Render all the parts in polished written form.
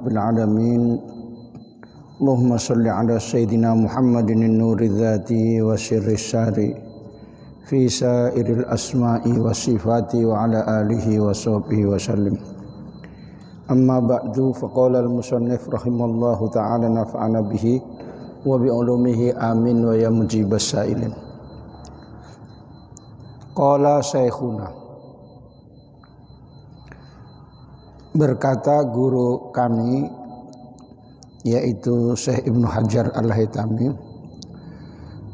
rabbil alamin. Allahumma shalli ala sayyidina Muhammadin nuri dzati wa sirri syari fi sairil asma'i wa sifati wa ala alihi wa sahbihi wa sallim. Amma ba'du, faqala al-musannif rahimallahu ta'ala nafa'ana bihi wa bi ulumihi amin wa ya mujibas sa'ilin. Qala syekhuna, berkata guru kami yaitu Syekh Ibnu Hajar Al-Haytami,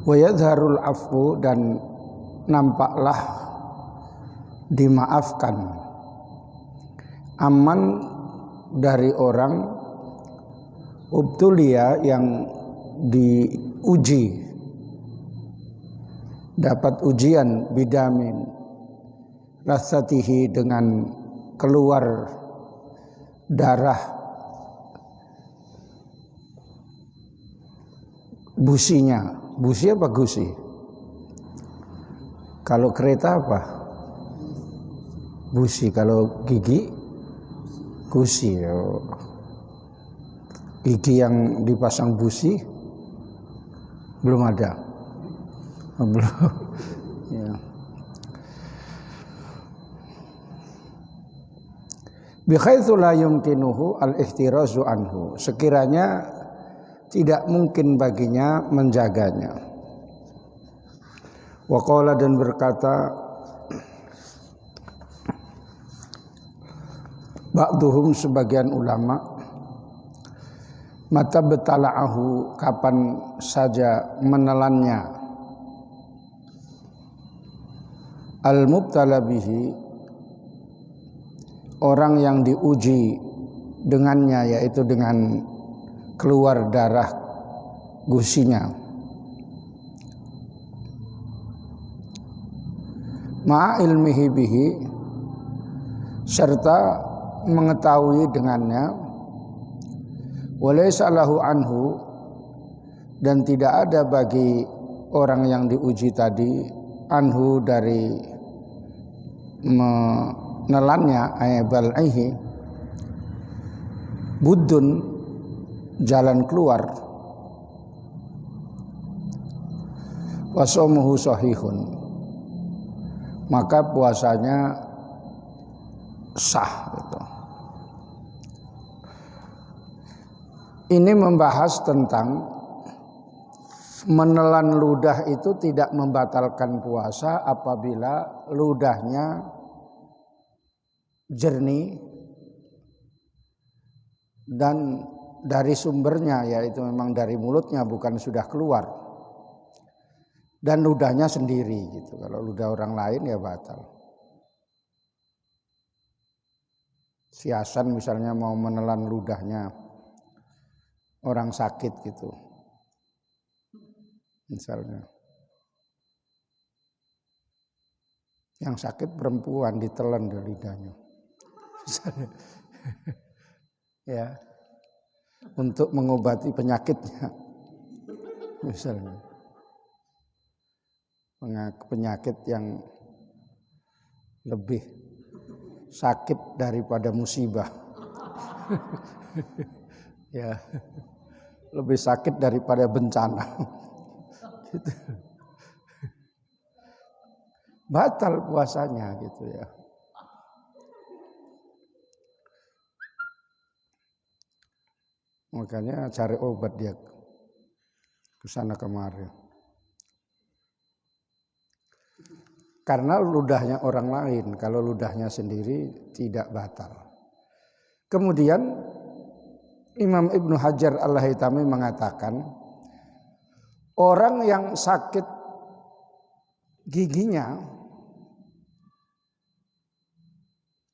wa yadharul afu, dan nampaklah dimaafkan, aman dari orang ubtulia yang diuji, dapat ujian bidamin rasatihi, dengan keluar darah businya. Busi apa gusi? Kalau kereta apa? Busi. Kalau gigi? Gusi. Gigi yang dipasang busi belum ada. Belum. Ya. Bikhaitsu la yumkinuhu al-ihtirazu anhu, sekiranya tidak mungkin baginya menjaganya. Wa qala, dan berkata ba'duhum, sebagian ulama, mata betala'ahu, kapan saja menelannya, al-mubtala bihi, orang yang diuji dengannya, yaitu dengan keluar darah gusinya, ma'a ilmihi bihi, serta mengetahui dengannya, walaysa lahu anhu, dan tidak ada bagi orang yang diuji tadi, anhu, dari menelannya, balaihi, buddun, jalan keluar, wasomuhu sahihun, maka puasanya sah. Gitu. Ini membahas tentang menelan ludah itu tidak membatalkan puasa apabila ludahnya jernih dan dari sumbernya, yaitu memang dari mulutnya, bukan sudah keluar, dan ludahnya sendiri gitu. Kalau ludah orang lain ya batal. Si Hasan misalnya mau menelan ludahnya orang sakit gitu, misalnya yang sakit perempuan, ditelan di lidahnya ya, untuk mengobati penyakitnya, misalnya penyakit yang lebih sakit daripada musibah ya, lebih sakit daripada bencana gitu. Batal puasanya gitu ya. Makanya cari obat dia ke sana kemari. Karena ludahnya orang lain, kalau ludahnya sendiri tidak batal. Kemudian Imam Ibnu Hajar Al-Haytami mengatakan, orang yang sakit giginya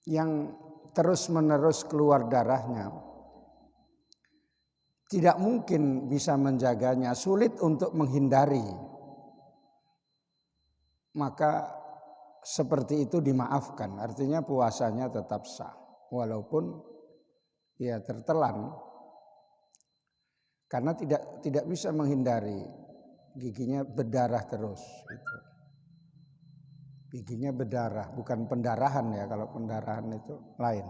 yang terus-menerus keluar darahnya, tidak mungkin bisa menjaganya, sulit untuk menghindari. Maka seperti itu dimaafkan, artinya puasanya tetap sah walaupun ya tertelan, karena tidak bisa menghindari giginya berdarah terus gitu. Giginya berdarah, bukan pendarahan ya, kalau pendarahan itu lain.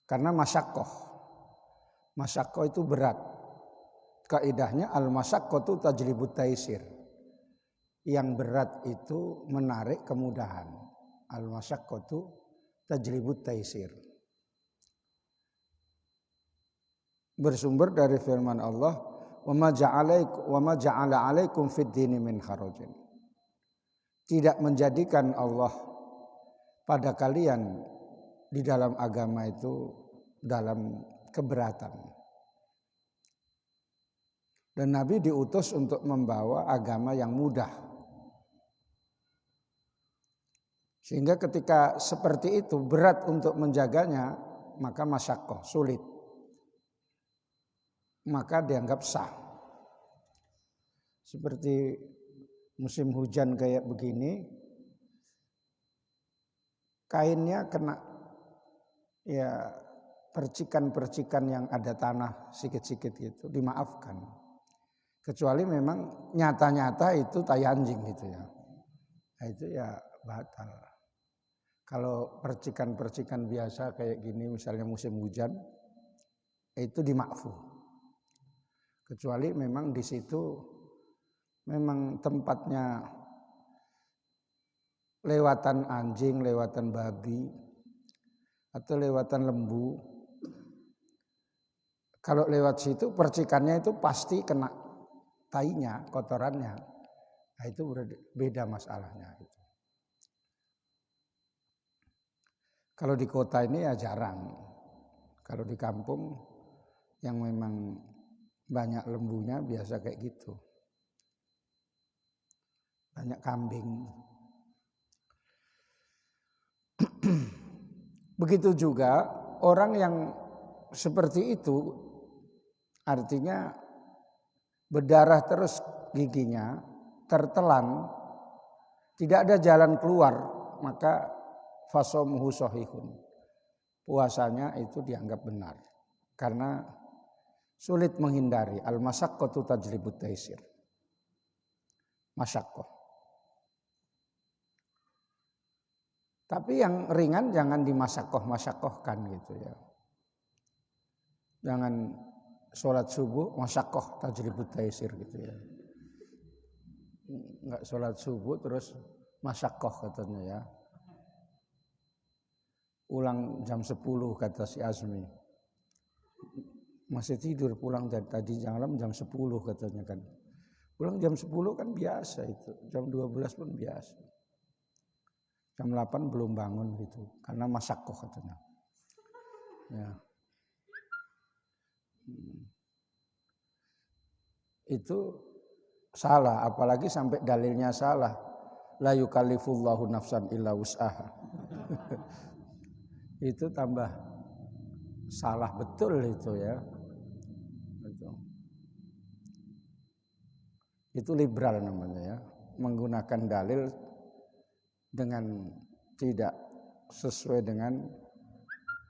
Karena masyaqqah itu berat. Kaidahnya al-masyaqqatu tajlibut taisir. Yang berat itu menarik kemudahan. Al-masyaqqatu tajlibut taisir. Bersumber dari firman Allah, "Wa ma ja'ala 'alaikum fid dini min harajin." Tidak menjadikan Allah pada kalian di dalam agama itu dalam keberatan. Dan Nabi diutus untuk membawa agama yang mudah. Sehingga ketika seperti itu berat untuk menjaganya, maka masyaqqah, sulit. Maka dianggap sah. Seperti musim hujan kayak begini, kainnya kena ya percikan-percikan yang ada tanah sikit-sikit gitu, dimaafkan. Kecuali memang nyata-nyata itu tai anjing gitu ya. Nah, itu ya batal. Kalau percikan-percikan biasa kayak gini misalnya musim hujan, itu dimakfu. Kecuali memang di situ memang tempatnya lewatan anjing, lewatan babi, atau lewatan lembu. Kalau lewat situ percikannya itu pasti kena tainya, kotorannya. Nah, itu beda masalahnya. Kalau di kota ini ya jarang. Kalau di kampung yang memang banyak lembunya biasa kayak gitu. Banyak kambing. Begitu juga orang yang seperti itu, artinya berdarah terus giginya, tertelan, tidak ada jalan keluar, maka fasomuhu shahihun. Puasanya itu dianggap benar. Karena sulit menghindari. Al-masyaqqatu tajlibut taisir. Masyaqqah. Tapi yang ringan jangan dimasyaqqah-masyaqqahkan gitu ya. Jangan sholat subuh masyaqqah tajlibut taisir gitu ya. Enggak sholat subuh terus masyaqqah katanya ya. Pulang jam 10 kata si Azmi. Masih tidur pulang tadi malam jam 10 katanya kan. Pulang jam 10 kan biasa itu. Jam 12 pun biasa. Jam 8 belum bangun gitu. Karena masyaqqah katanya. Ya. Itu salah. Apalagi sampai dalilnya salah. La yukallifullahu nafsan illa wus'aha. Itu tambah salah betul itu ya. Itu liberal namanya ya. Menggunakan dalil dengan tidak sesuai dengan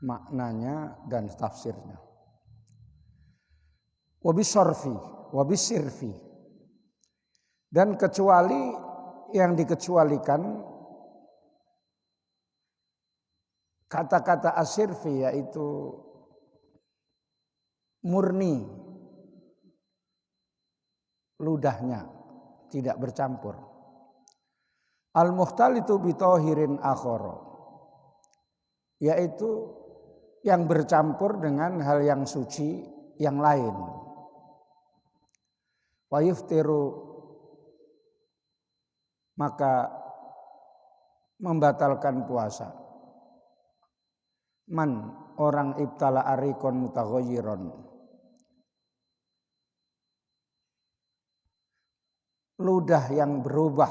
maknanya dan tafsirnya. Wabisarfi, wabisirfi. Dan kecuali yang dikecualikan kata-kata asirfi yaitu murni ludahnya tidak bercampur. Al-mukhtalitu bitahirin akhara, yaitu yang bercampur dengan hal yang suci yang lain. Wa yuftiru, maka membatalkan puasa. Man, orang ibtala arikon mutaghayyiron, ludah yang berubah,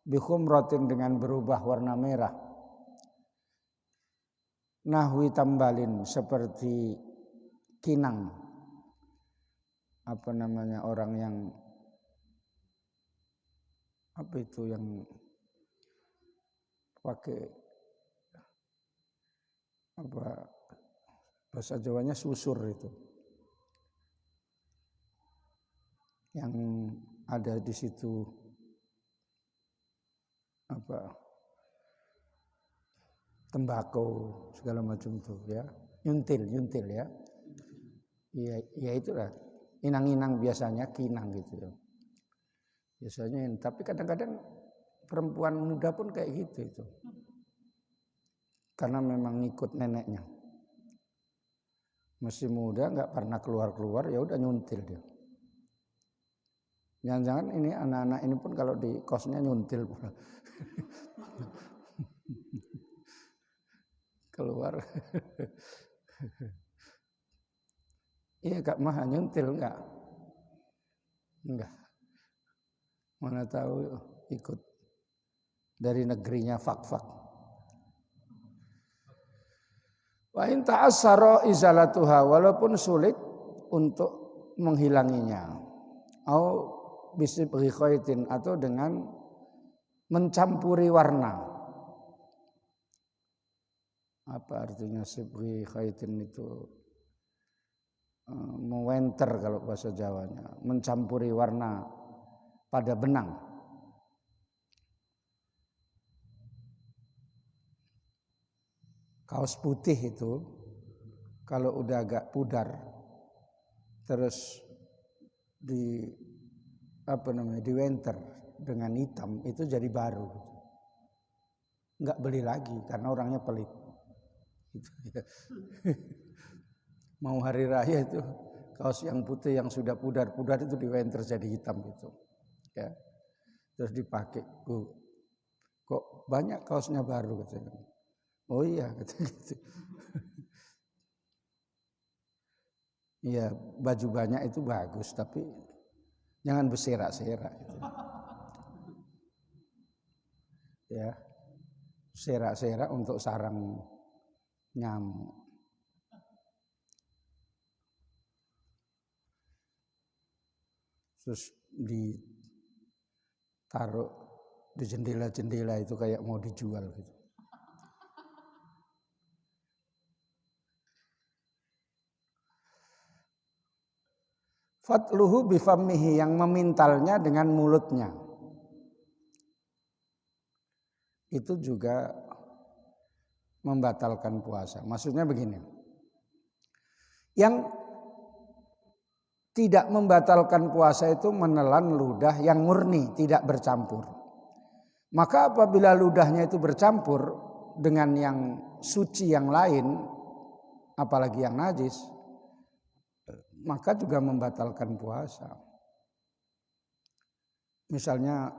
bikhumratin dengan berubah warna merah, nahwi tambalin seperti kinang, apa namanya orang yang apa itu yang pakai apa bahasa Jawanya susur itu, yang ada di situ apa tembakau segala macam tuh ya, nyuntil ya. Iya itulah inang-inang biasanya kinang gitu ya. Biasanya, tapi kadang-kadang perempuan muda pun kayak gitu itu. Karena memang ngikut neneknya. Masih muda nggak pernah keluar ya udah nyuntil dia. Jangan-jangan ini anak-anak ini pun kalau di kosnya nyuntil pula. Keluar. Iya Kak Maha nyuntil enggak? Enggak. Mana tahu ikut dari negerinya fak-fak. Wa in ta'assara izalatuha, walaupun sulit untuk menghilanginya. Au bisibghi khaitin, atau dengan mencampuri warna. Apa artinya sibghi khaitin itu? Mewenter kalau bahasa Jawanya, mencampuri warna pada benang. Kaos putih itu kalau udah agak pudar terus diwenter dengan hitam itu jadi baru. Enggak beli lagi karena orangnya pelit. Gitu ya. Mau hari raya itu kaos yang putih yang sudah pudar itu diwenter jadi hitam gitu. Ya. Terus dipakai. Kok banyak kaosnya baru katanya. Oh iya kata gitu. Iya, baju banyak itu bagus tapi jangan berserak-serak gitu. Ya. Serak-serak untuk sarang nyamuk. Terus ditaruh di jendela-jendela itu kayak mau dijual gitu. Fatluhu bifammihi, yang memintalnya dengan mulutnya. Itu juga membatalkan puasa. Maksudnya begini. Yang tidak membatalkan puasa itu menelan ludah yang murni, tidak bercampur. Maka apabila ludahnya itu bercampur dengan yang suci yang lain, apalagi yang najis, maka juga membatalkan puasa. Misalnya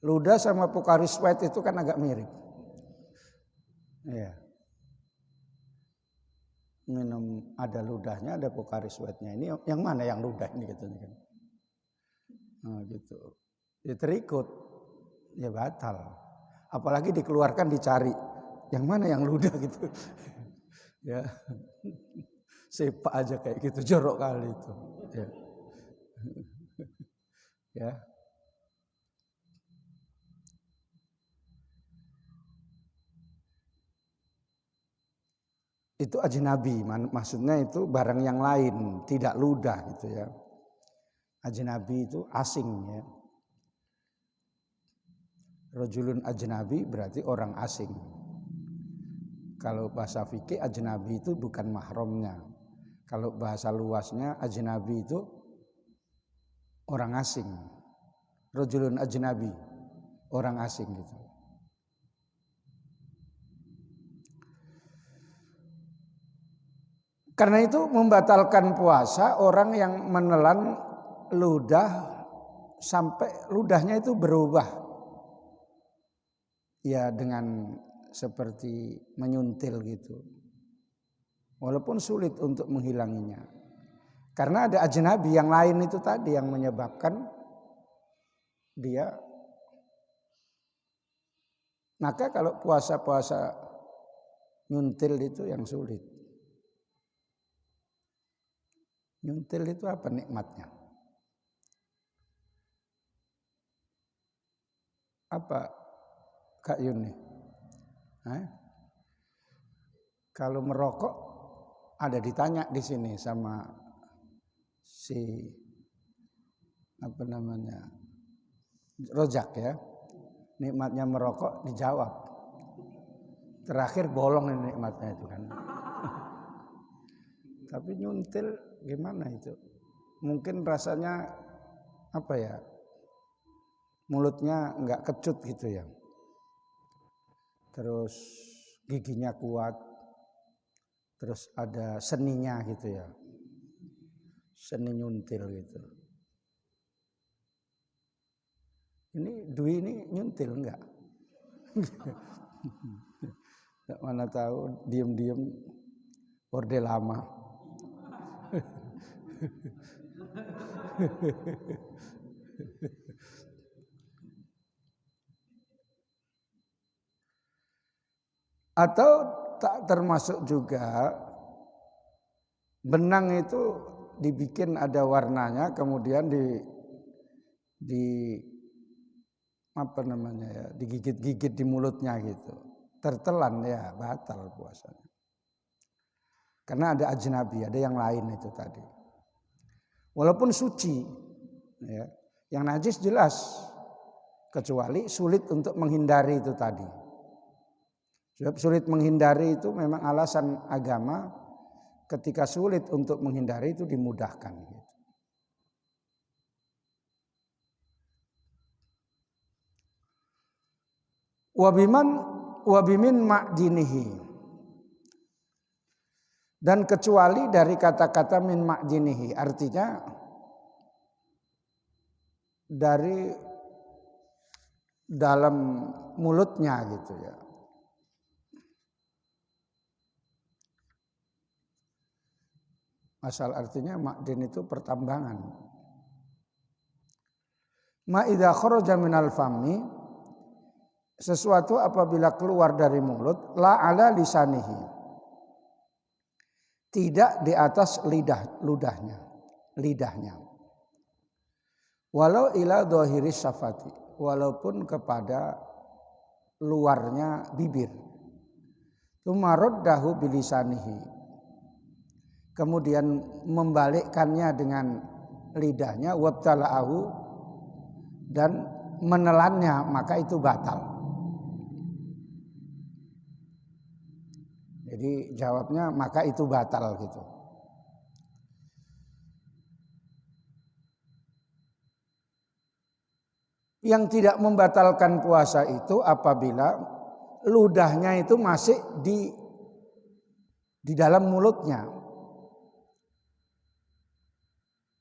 ludah sama Pocari Sweat itu kan agak mirip. Ya. Minum ada ludahnya, ada Pocari Sweat-nya. Ini yang mana yang ludah ini katanya kan. Nah, gitu. Ya terikut, ya batal. Apalagi dikeluarkan dicari. Yang mana yang ludah gitu. Ya. Sepak aja kayak gitu, jorok kali itu. Ya. Ya. Itu ajnabi, maksudnya itu barang yang lain, tidak ludah gitu ya. Ajnabi itu asing ya. Rajulun ajnabi berarti orang asing. Kalau bahasa fikih ajnabi itu bukan mahramnya. Kalau bahasa luasnya ajnabi itu orang asing. Rajulun ajnabi, orang asing gitu. Karena itu membatalkan puasa orang yang menelan ludah sampai ludahnya itu berubah. Ya dengan seperti menyuntil gitu. Walaupun sulit untuk menghilanginya. Karena ada ajnabi yang lain itu tadi yang menyebabkan dia. Maka kalau puasa-puasa nyuntil itu yang sulit. Nyuntil itu apa nikmatnya? Apa Kak Yuni? Kalau merokok ada ditanya di sini sama si Rojak ya. Nikmatnya merokok dijawab. terakhir bolong ini nikmatnya itu kan. Tapi nyuntil gimana itu? Mungkin rasanya apa ya? Mulutnya nggak kecut gitu ya. Terus giginya kuat. Terus ada seninya gitu ya. Seni nyuntil gitu. Ini Dwi ini nyuntil enggak? Mana tahu diem-diem orde lama. Atau tak termasuk juga benang itu dibikin ada warnanya, kemudian di apa namanya ya, digigit-gigit di mulutnya gitu. Tertelan ya batal puasanya. Karena ada ajnabi, ada yang lain itu tadi. Walaupun suci, ya, yang najis jelas, kecuali sulit untuk menghindari itu tadi. Sebab sulit menghindari itu memang alasan agama, ketika sulit untuk menghindari itu dimudahkan. Gitu. Wabimin ma'dinihi, dan kecuali dari kata-kata min ma'dinihi, artinya dari dalam mulutnya gitu ya. Asal artinya ma'din itu pertambangan. Ma idza kharaja minal fami, sesuatu apabila keluar dari mulut, la ala lisanihi, tidak di atas lidahnya. Walau ila dhahiris syafati, walaupun kepada luarnya bibir. Tumaraddahu bilisanihi, kemudian membalikkannya dengan lidahnya, wabtala'ahu, dan menelannya, maka itu batal. Jadi jawabnya maka itu batal gitu. Yang tidak membatalkan puasa itu apabila ludahnya itu masih di dalam mulutnya.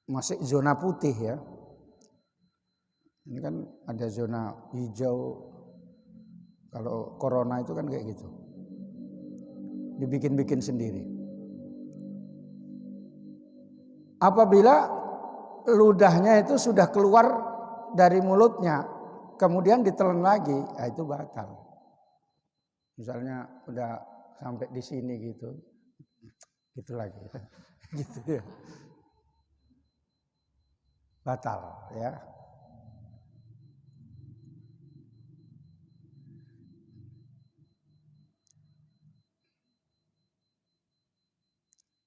Masih zona putih ya. Ini kan ada zona hijau. Kalau corona itu kan kayak gitu. Dibikin-bikin sendiri. Apabila ludahnya itu sudah keluar dari mulutnya, kemudian ditelan lagi, ya itu batal. Misalnya udah sampai di sini gitu lagi, gitu ya. Batal ya.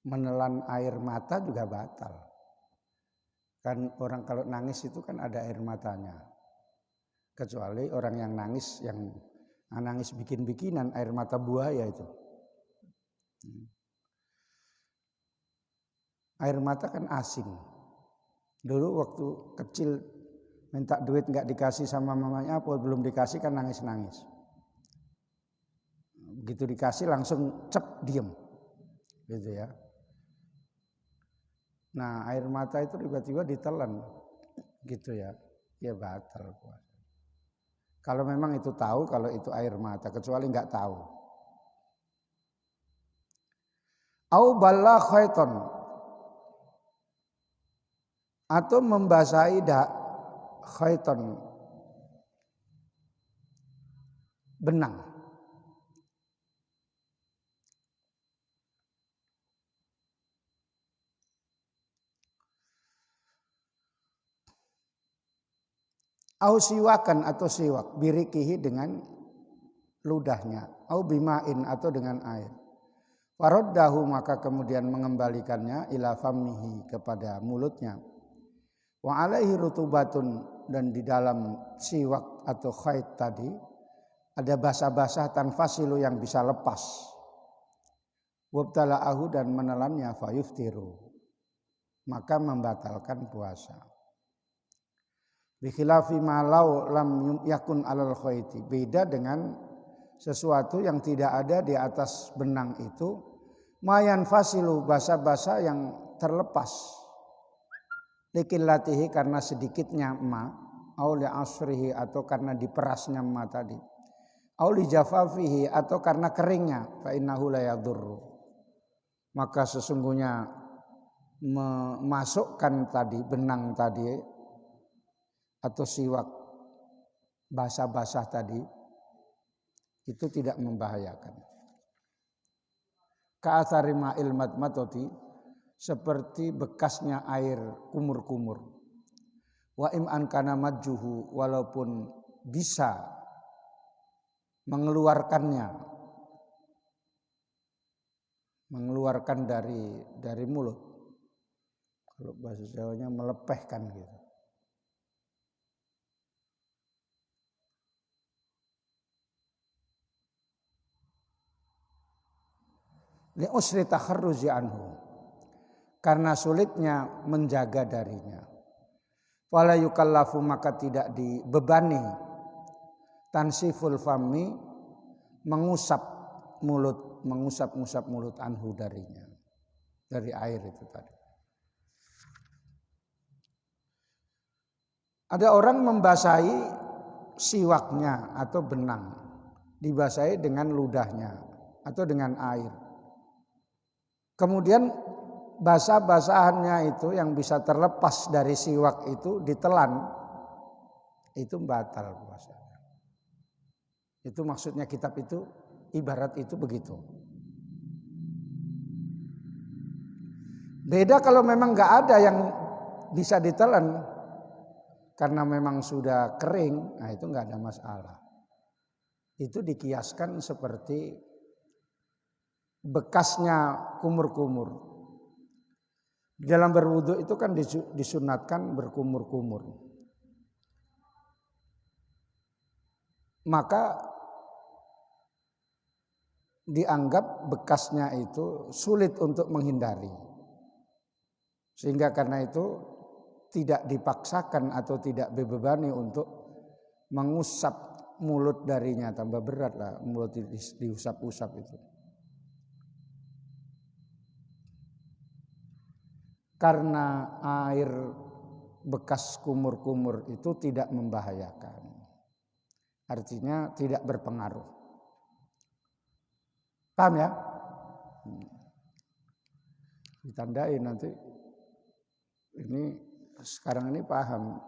Menelan air mata juga batal. Kan orang kalau nangis itu kan ada air matanya. Kecuali orang yang nangis bikin-bikinan, air mata buaya itu. Air mata kan asin. Dulu waktu kecil minta duit nggak dikasih sama mamanya, apa belum dikasih kan nangis-nangis. Begitu dikasih langsung cep diem, gitu ya. Nah air mata itu tiba-tiba ditelan, gitu ya, ya batal puasa. Kalau memang itu tahu kalau itu air mata, kecuali nggak tahu. Au balla khaiton, atau membasahi khaiton, benang. Au siwakan atau siwak, birikihi dengan ludahnya, au bimain atau dengan air. Faraddahu, maka kemudian mengembalikannya ila famihi, kepada mulutnya. Wa alaihi rutubatun, dan di dalam siwak atau khait tadi ada basah-basah tanfasilu yang bisa lepas. Wabtala'ahu dan menelannya fayuftiru, maka membatalkan puasa. Bikhilafi malau lam yakun alal khayti, beda dengan sesuatu yang tidak ada di atas benang itu, mayan fasilu, basah-basah yang terlepas. Likillatihi, karena sedikitnya ma, au li asrihi, atau karena diperasnya ma tadi, au li jafafihi, atau karena keringnya, fa innahu la yadurru, maka sesungguhnya memasukkan tadi benang tadi atau siwak basah-basah tadi itu tidak membahayakan. Ka'athari ma'il madmatoti, seperti bekasnya air kumur-kumur. Wa im'an kana majjuhu, walaupun bisa mengeluarkan dari mulut. Kalau bahasa Jawanya melepehkan gitu. Li usri takharruji anhu, karena sulitnya menjaga darinya. Wala yukallafu, maka tidak dibebani tansiful fami, mengusap-ngusap mulut anhu darinya, dari air itu tadi. Ada orang membasahi siwaknya atau benang, dibasahi dengan ludahnya atau dengan air. Kemudian basah-basahannya itu yang bisa terlepas dari siwak itu ditelan, itu batal puasanya. Itu maksudnya kitab itu, ibarat itu begitu. Beda kalau memang nggak ada yang bisa ditelan, karena memang sudah kering, nah itu nggak ada masalah. Itu dikiaskan seperti bekasnya kumur-kumur. Di dalam berwudu itu kan disunatkan berkumur-kumur. Maka dianggap bekasnya itu sulit untuk menghindari. Sehingga karena itu tidak dipaksakan atau tidak dibebani untuk mengusap mulut darinya, tambah berat lah mulut diusap-usap itu. Karena air bekas kumur-kumur itu tidak membahayakan. Artinya tidak berpengaruh. Paham ya? Ditandai nanti. Ini sekarang ini paham.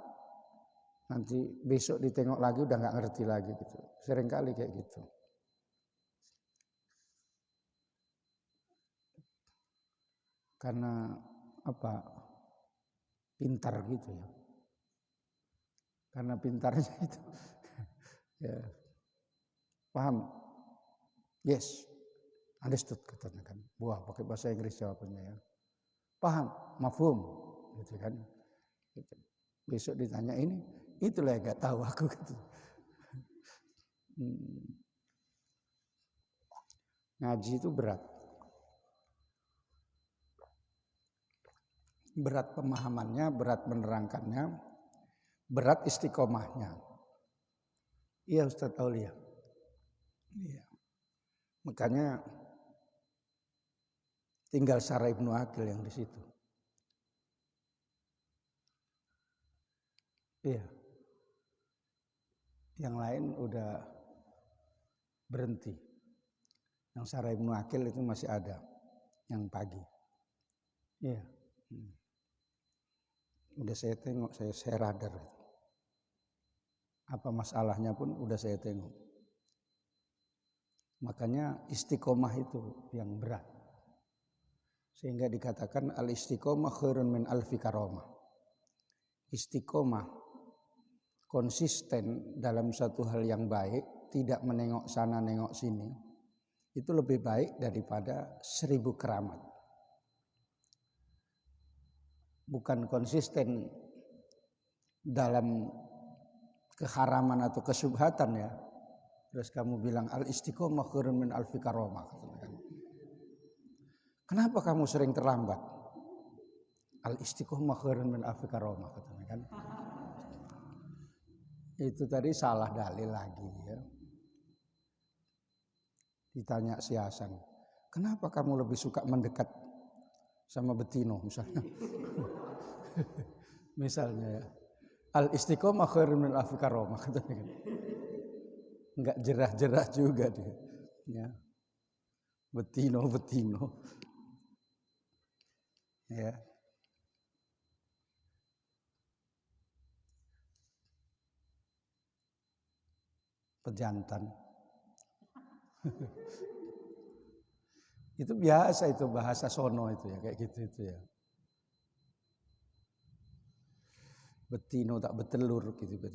Nanti besok ditengok lagi udah gak ngerti lagi gitu. Seringkali kayak gitu. Karena pintar gitu ya, karena pintarnya itu ya, paham, yes, understood katanya kan, wah pakai bahasa Inggris jawabannya ya, paham, mafhum gitu kan, besok ditanya ini, itulah yang gak tahu aku gitu. Ngaji itu berat pemahamannya, berat menerangkannya, berat istiqomahnya. Iya Ustadz Aulia. Iya. Makanya tinggal Syarah Ibnu Aqil yang di situ. Iya. Yang lain udah berhenti. Yang Syarah Ibnu Aqil itu masih ada yang pagi. Iya. Udah saya tengok, saya radar. Apa masalahnya pun udah saya tengok. Makanya istiqomah itu yang berat. Sehingga dikatakan al-istiqomah khairun min alfi karamah. Istiqomah, konsisten dalam satu hal yang baik, tidak menengok sana nengok sini, itu lebih baik daripada 1000 keramat. Bukan konsisten dalam keharaman atau kesubhatan ya, Terus kamu bilang al-istiqomah khairun min alfi karomah. Kenapa kamu sering terlambat? Al-istiqomah khairun min alfi karomah. Kan? Itu tadi salah dalil lagi ya. Ditanya si Hasan, kenapa kamu lebih suka mendekat sama Betino misalnya? Misalnya ya. Al-istiqomah khairun min alfi karomah. Katanya kan. Enggak jerah-jerah juga dia. Ya. Betino. Ya. Pejantan. Itu biasa itu bahasa sono itu ya kayak gitu itu ya. Betino tak betelur gitu.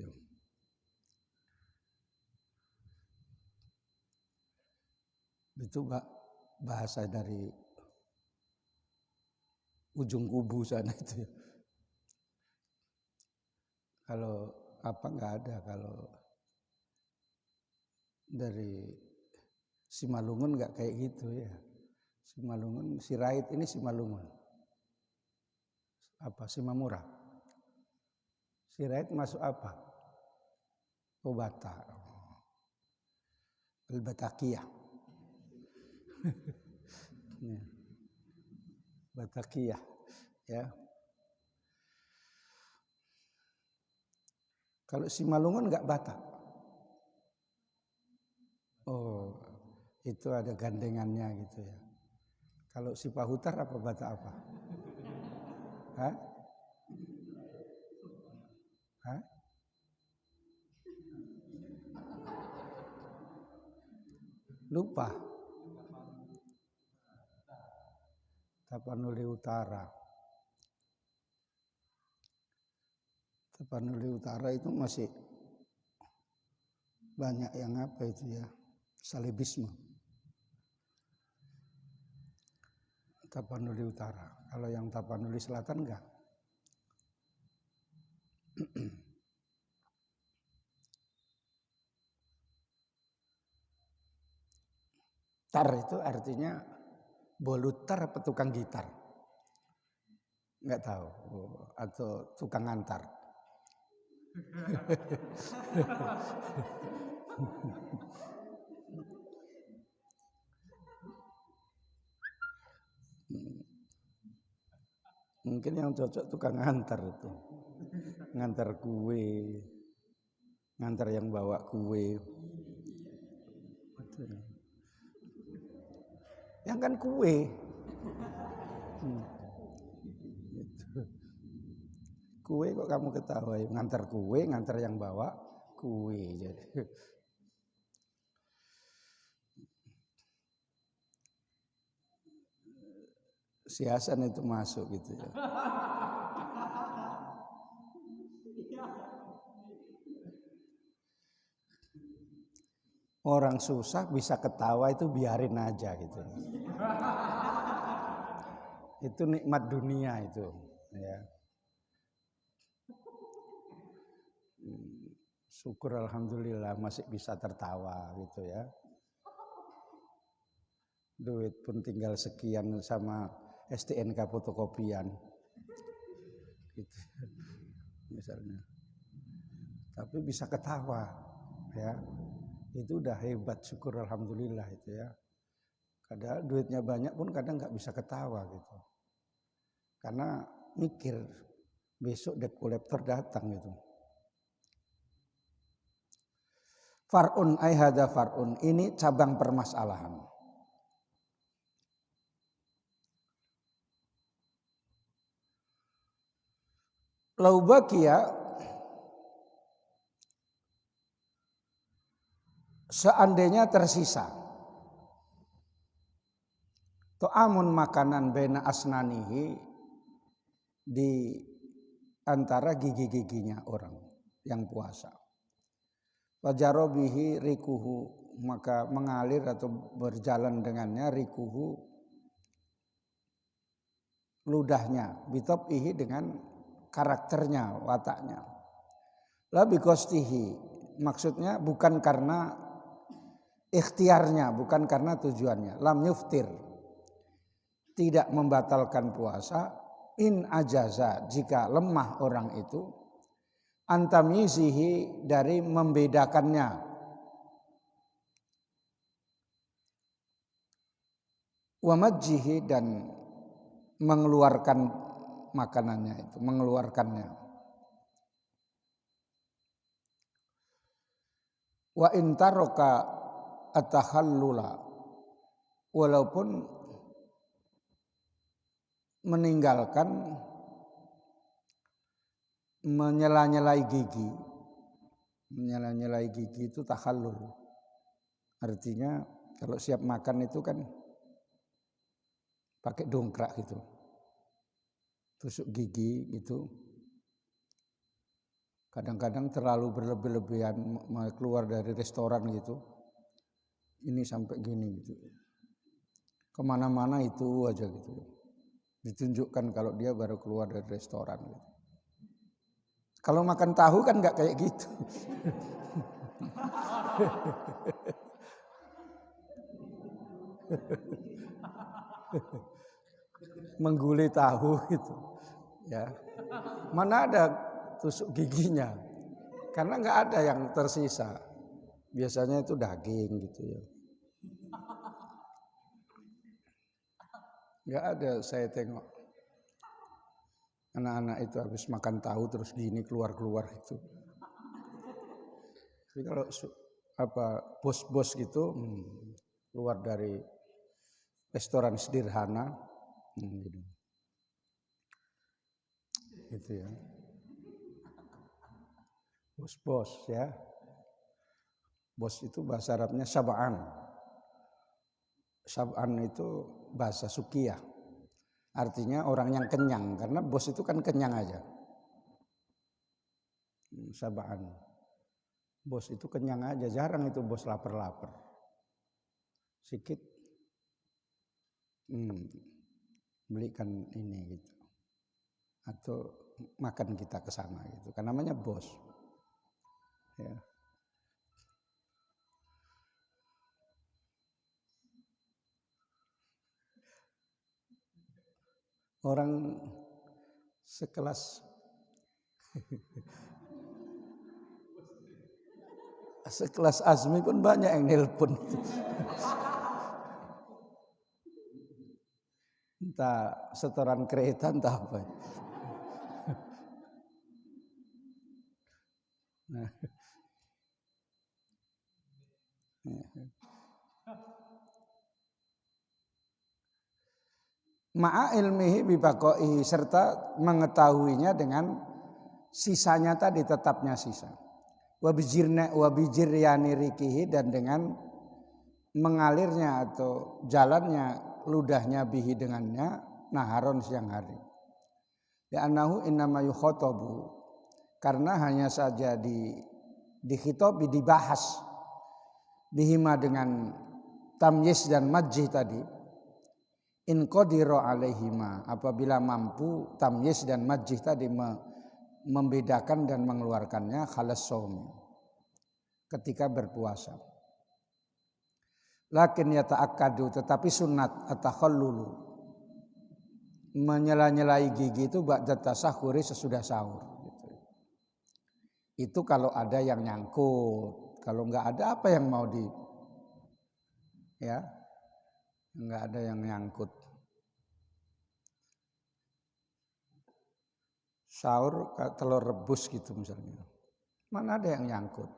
Itu bahasa dari ujung kubu sana itu ya. Kalau apa nggak ada kalau dari Simalungun nggak kayak gitu ya. Simalungun, Sirait ini Simalungun. Apa Simamura? Sirait masuk apa? Oh Batak. Al-Batakiyah. Ya. Batakiyah ya. Kalau Simalungun enggak Batak. Oh, itu ada gandengannya gitu ya. Kalau Sipahutar apa Batak apa? Hah? Hah? Lupa. Tapanuli Utara. Tapanuli Utara itu masih banyak yang apa itu ya, salibisme. Tapanuli Utara. Kalau yang Tapanuli Selatan enggak. Tar itu artinya bolutar apa tukang gitar? Enggak tahu. Atau tukang antar. Mungkin yang cocok tukang antar itu. Ngantar kue. Ngantar yang bawa kue. Yang kan kue. Kue kok kamu ketahui, ngantar kue, ngantar yang bawa kue. Jadi si Hasan itu masuk gitu ya. Orang susah bisa ketawa itu biarin aja gitu. Itu nikmat dunia itu ya. Syukur alhamdulillah masih bisa tertawa gitu ya. Duit pun tinggal sekian sama STNK fotokopian gitu misalnya. Tapi bisa ketawa ya. Itu udah hebat, syukur alhamdulillah itu ya. Kadang duitnya banyak pun kadang nggak bisa ketawa gitu. Karena mikir besok debt collector datang gitu. Far'un aihada far'un, ini cabang permasalahan. Lau bakia, seandainya tersisa to'amun makanan baina asnanihi di antara gigi-giginya orang yang puasa. Fajarobihi rikuhu, maka mengalir atau berjalan dengannya rikuhu ludahnya, bitobihi dengan karakternya, wataknya. La bikostihi, maksudnya bukan karena ikhtiarnya bukan karena tujuannya. Lam yuftir, tidak membatalkan puasa. In ajaza, jika lemah orang itu, antamyizihi, dari membedakannya, wa majjihi, dan mengeluarkan makanannya itu, mengeluarkannya. Wa intaroka at-takhallula, walaupun meninggalkan menyela-nyelai gigi. Menyela-nyelai gigi itu takhallul. Artinya kalau siap makan itu kan pakai dongkrak gitu, tusuk gigi gitu. Kadang-kadang terlalu berlebih-lebihan, keluar dari restoran gitu, ini sampai gini gitu, kemana-mana itu aja gitu, ditunjukkan kalau dia baru keluar dari restoran gitu. Kalau makan tahu kan nggak kayak gitu. Menggulai tahu gitu, ya. Mana ada tusuk giginya? Karena nggak ada yang tersisa. Biasanya itu daging gitu ya. Nggak ada, saya tengok anak-anak itu habis makan tahu terus gini keluar-keluar itu. Tapi kalau bos-bos gitu keluar dari restoran sederhana gitu ya. Bos-bos ya. Bos itu bahasa Arabnya sab'an. Sab'an itu bahasa Sukiyah. Artinya orang yang kenyang, karena bos itu kan kenyang aja. Sab'an. Bos itu kenyang aja, jarang itu bos lapar-lapar. Sikit belikan ini gitu. Atau makan kita ke sana gitu. Kan namanya bos. Ya. Orang sekelas Azmi pun banyak yang nelpon. Entah setoran kereta entah apa. Nah. Ma'a ilmihi bibaqaihi, serta mengetahuinya dengan sisanya tadi, tetapnya sisa. Wa bijiryani rikihi, dan dengan mengalirnya atau jalannya ludahnya bihi dengannya naharon, siang hari. Ya annahu innama yukhatabu, karena hanya saja dikhitabi, dibahas bihima dengan tamyiz dan majjih tadi. In qadira alaihima, apabila mampu tamyiz dan majjih tadi membedakan dan mengeluarkannya, khalas shaumi, ketika berpuasa. Lakin yata'akkadu, tetapi sunat at-takhallulu, menyela-nyelai gigi itu ba'da tasahhuri, sesudah sahur gitu. Itu kalau ada yang nyangkut. Kalau enggak ada, apa yang mau ya? Enggak ada yang nyangkut. Sahur telur rebus gitu misalnya. Mana ada yang nyangkut?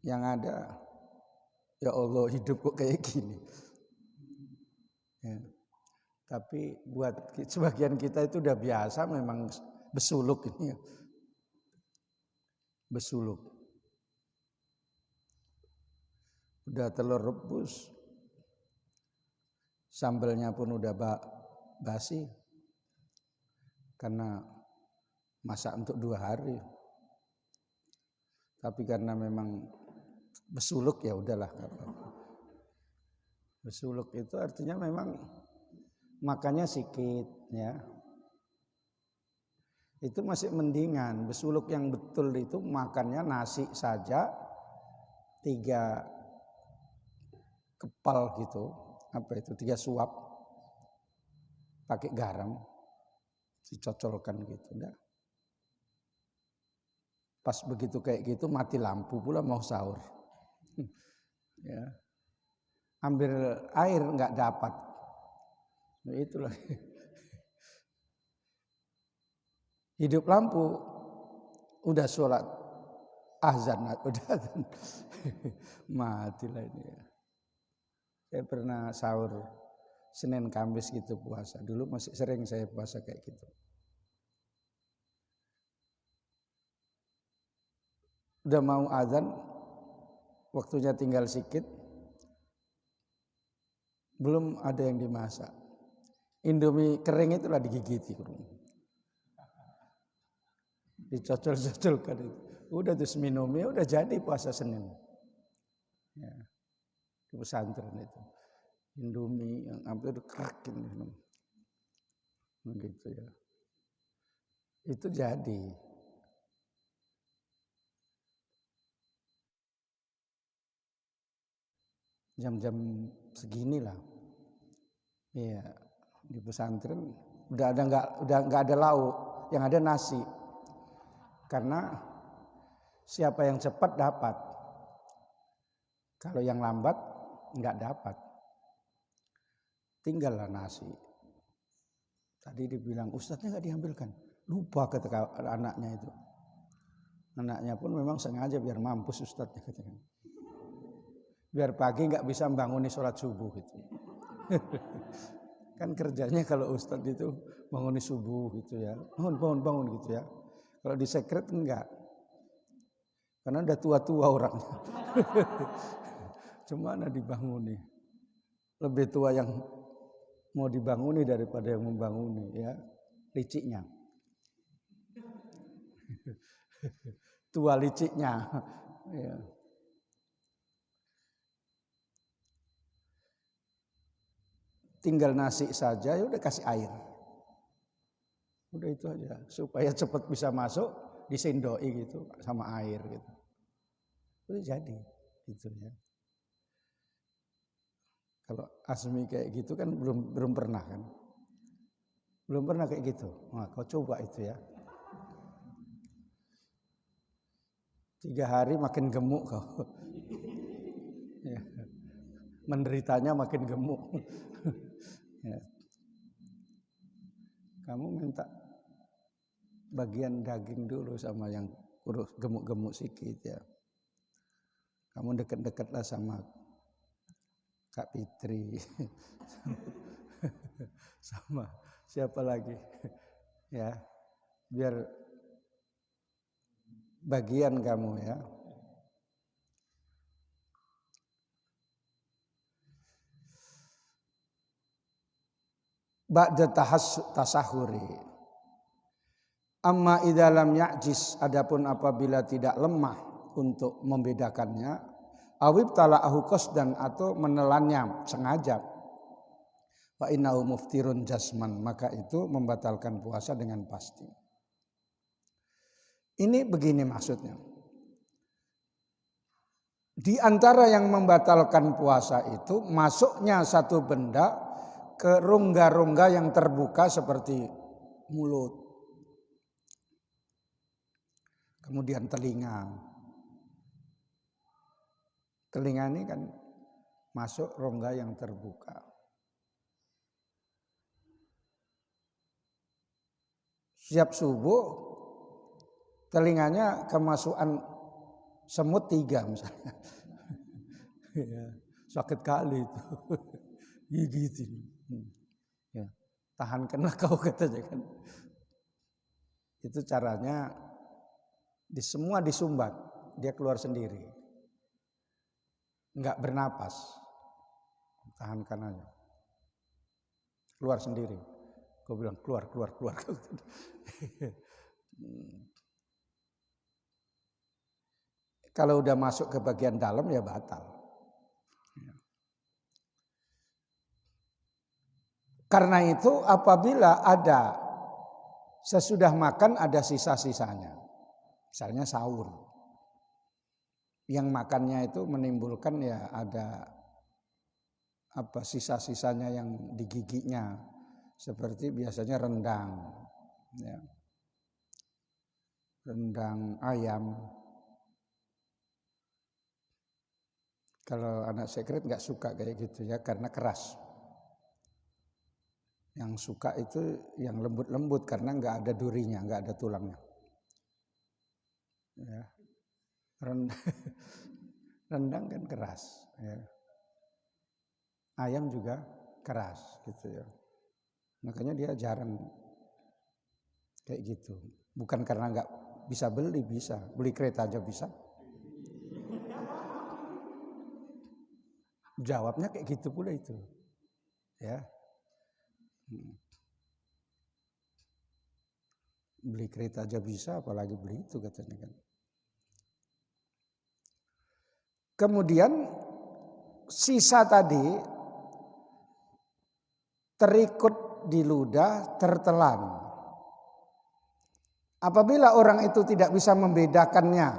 Yang ada, ya Allah, hidup kok kayak gini. Ya. Tapi buat sebagian kita itu udah biasa memang besuluk ini. Besuluk. Udah telur rebus. Sambelnya pun udah basi. Karena masak untuk 2 hari. Tapi karena memang besuluk, ya udahlah. Besuluk itu artinya memang makannya sikit ya. Itu masih mendingan. Besuluk yang betul itu makannya nasi saja, 3 kepal gitu, 3 suap pakai garam, dicocolkan gitu. Udah. Pas begitu kayak gitu mati lampu pula mau sahur. Ya. Ambil air nggak dapat. Nah, itulah. Hidup lampu, udah sholat azan, udah azan. Matilah ini ya. Saya pernah sahur Senin Kamis gitu puasa. Dulu masih sering saya puasa kayak gitu. Udah mau azan, waktunya tinggal sedikit, belum ada yang dimasak. Indomie kering itulah digigiti. Dicocol-cocolkan itu. Udah terus minumnya udah jadi puasa Senin. Ya. Di pesantren itu. Indomie yang hampir kerakin minum. Begitu ya. Itu jadi. Jam-jam segini lah. Iya, di pesantren udah nggak ada lauk, yang ada nasi. Karena siapa yang cepat dapat. Kalau yang lambat nggak dapat. Tinggallah nasi. Tadi dibilang ustadznya nggak diambilkan. Lupa kata anaknya itu. Anaknya pun memang sengaja biar mampus ustadznya katanya. Biar pagi nggak bisa membanguni sholat subuh gitu. Kan kerjanya kalau ustadz itu banguni subuh gitu ya. Bangun gitu ya. Kalau di sekret enggak. Karena udah tua-tua orangnya. Cuma dibanguni. Lebih tua yang mau dibanguni daripada yang membanguni ya. Liciknya. Tua liciknya. Ya. Tinggal nasi saja ya udah kasih air. Udah itu aja supaya cepat bisa masuk disendoi gitu sama air gitu. Udah jadi gitu ya. Kalau Asmi kayak gitu kan belum pernah kan. Belum pernah kayak gitu. Nah, kau coba itu ya. 3 hari makin gemuk kau. Ya. Menderitanya makin gemuk. Ya. Kamu minta bagian daging dulu sama yang kurus gemuk-gemuk sedikit ya. Kamu deket-deketlah sama Kak Fitri. Sama siapa lagi? Ya. Biar bagian kamu ya. Ba'da tasahuri. Amma idza lam ya'jiz, adapun apabila tidak lemah untuk membedakannya, awib tala'ahu qasdan atau menelannya sengaja. Fa innahu muftirun jasman, maka itu membatalkan puasa dengan pasti. Ini begini maksudnya. Di antara yang membatalkan puasa itu masuknya satu benda ke rongga-rongga yang terbuka seperti mulut, kemudian telinga. Telinga ini kan masuk rongga yang terbuka. Siap subuh, telinganya kemasukan semut 3 misalnya. Ya, sakit kali itu. Gigitin. Ya, tahankanlah kau katanya kan. Itu caranya semua disumbat, dia keluar sendiri. Enggak bernapas. Tahankan aja. Keluar sendiri. Kau bilang keluar. Kalau udah masuk ke bagian dalam ya batal. Karena itu apabila ada sesudah makan ada sisa-sisanya. Misalnya sahur. yang makannya itu menimbulkan ya ada sisa-sisanya yang di giginya, seperti biasanya rendang, ya. Rendang ayam. Kalau anak sekret nggak suka kayak gitu ya, karena keras. Yang suka itu yang lembut-lembut karena nggak ada durinya, nggak ada tulangnya. Ya. Rendang kan keras. Ya. Ayam juga keras gitu ya. Makanya dia jarang kayak gitu. Bukan karena nggak bisa beli kereta aja bisa. Jawabnya kayak gitu pula itu, ya. Beli kereta aja bisa, apalagi beli itu katanya kan. Kemudian sisa tadi terikut di ludah, tertelan. Apabila orang itu tidak bisa membedakannya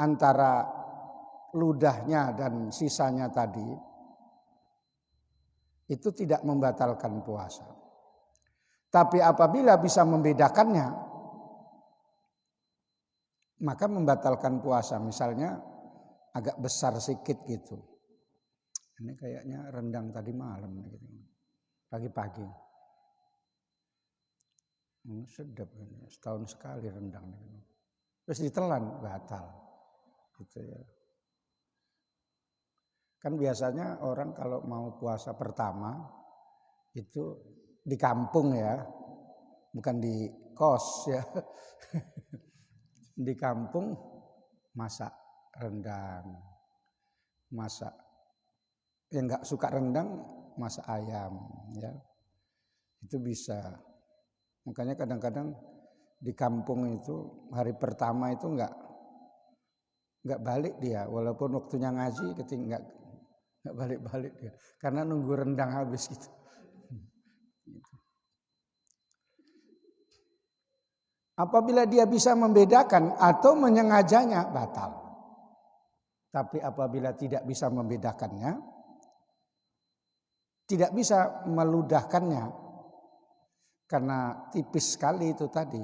antara ludahnya dan sisanya tadi, itu tidak membatalkan puasa. Tapi apabila bisa membedakannya, maka membatalkan puasa. Misalnya agak besar sedikit gitu. Ini kayaknya rendang tadi malam gitu. Pagi-pagi. Sedap ini, setahun sekali rendang gitu. Terus ditelan, batal. Gitu ya. Kan biasanya orang kalau mau puasa pertama itu di kampung ya, bukan di kos ya. Di kampung masak rendang, masak yang nggak suka rendang masak ayam ya, itu bisa. Makanya kadang-kadang di kampung itu hari pertama itu nggak balik dia, walaupun waktunya ngaji ketika nggak balik dia, karena nunggu rendang habis gitu. Apabila dia bisa membedakan atau menyengajanya batal. Tapi apabila tidak bisa membedakannya, tidak bisa meludahkannya, karena tipis sekali itu tadi.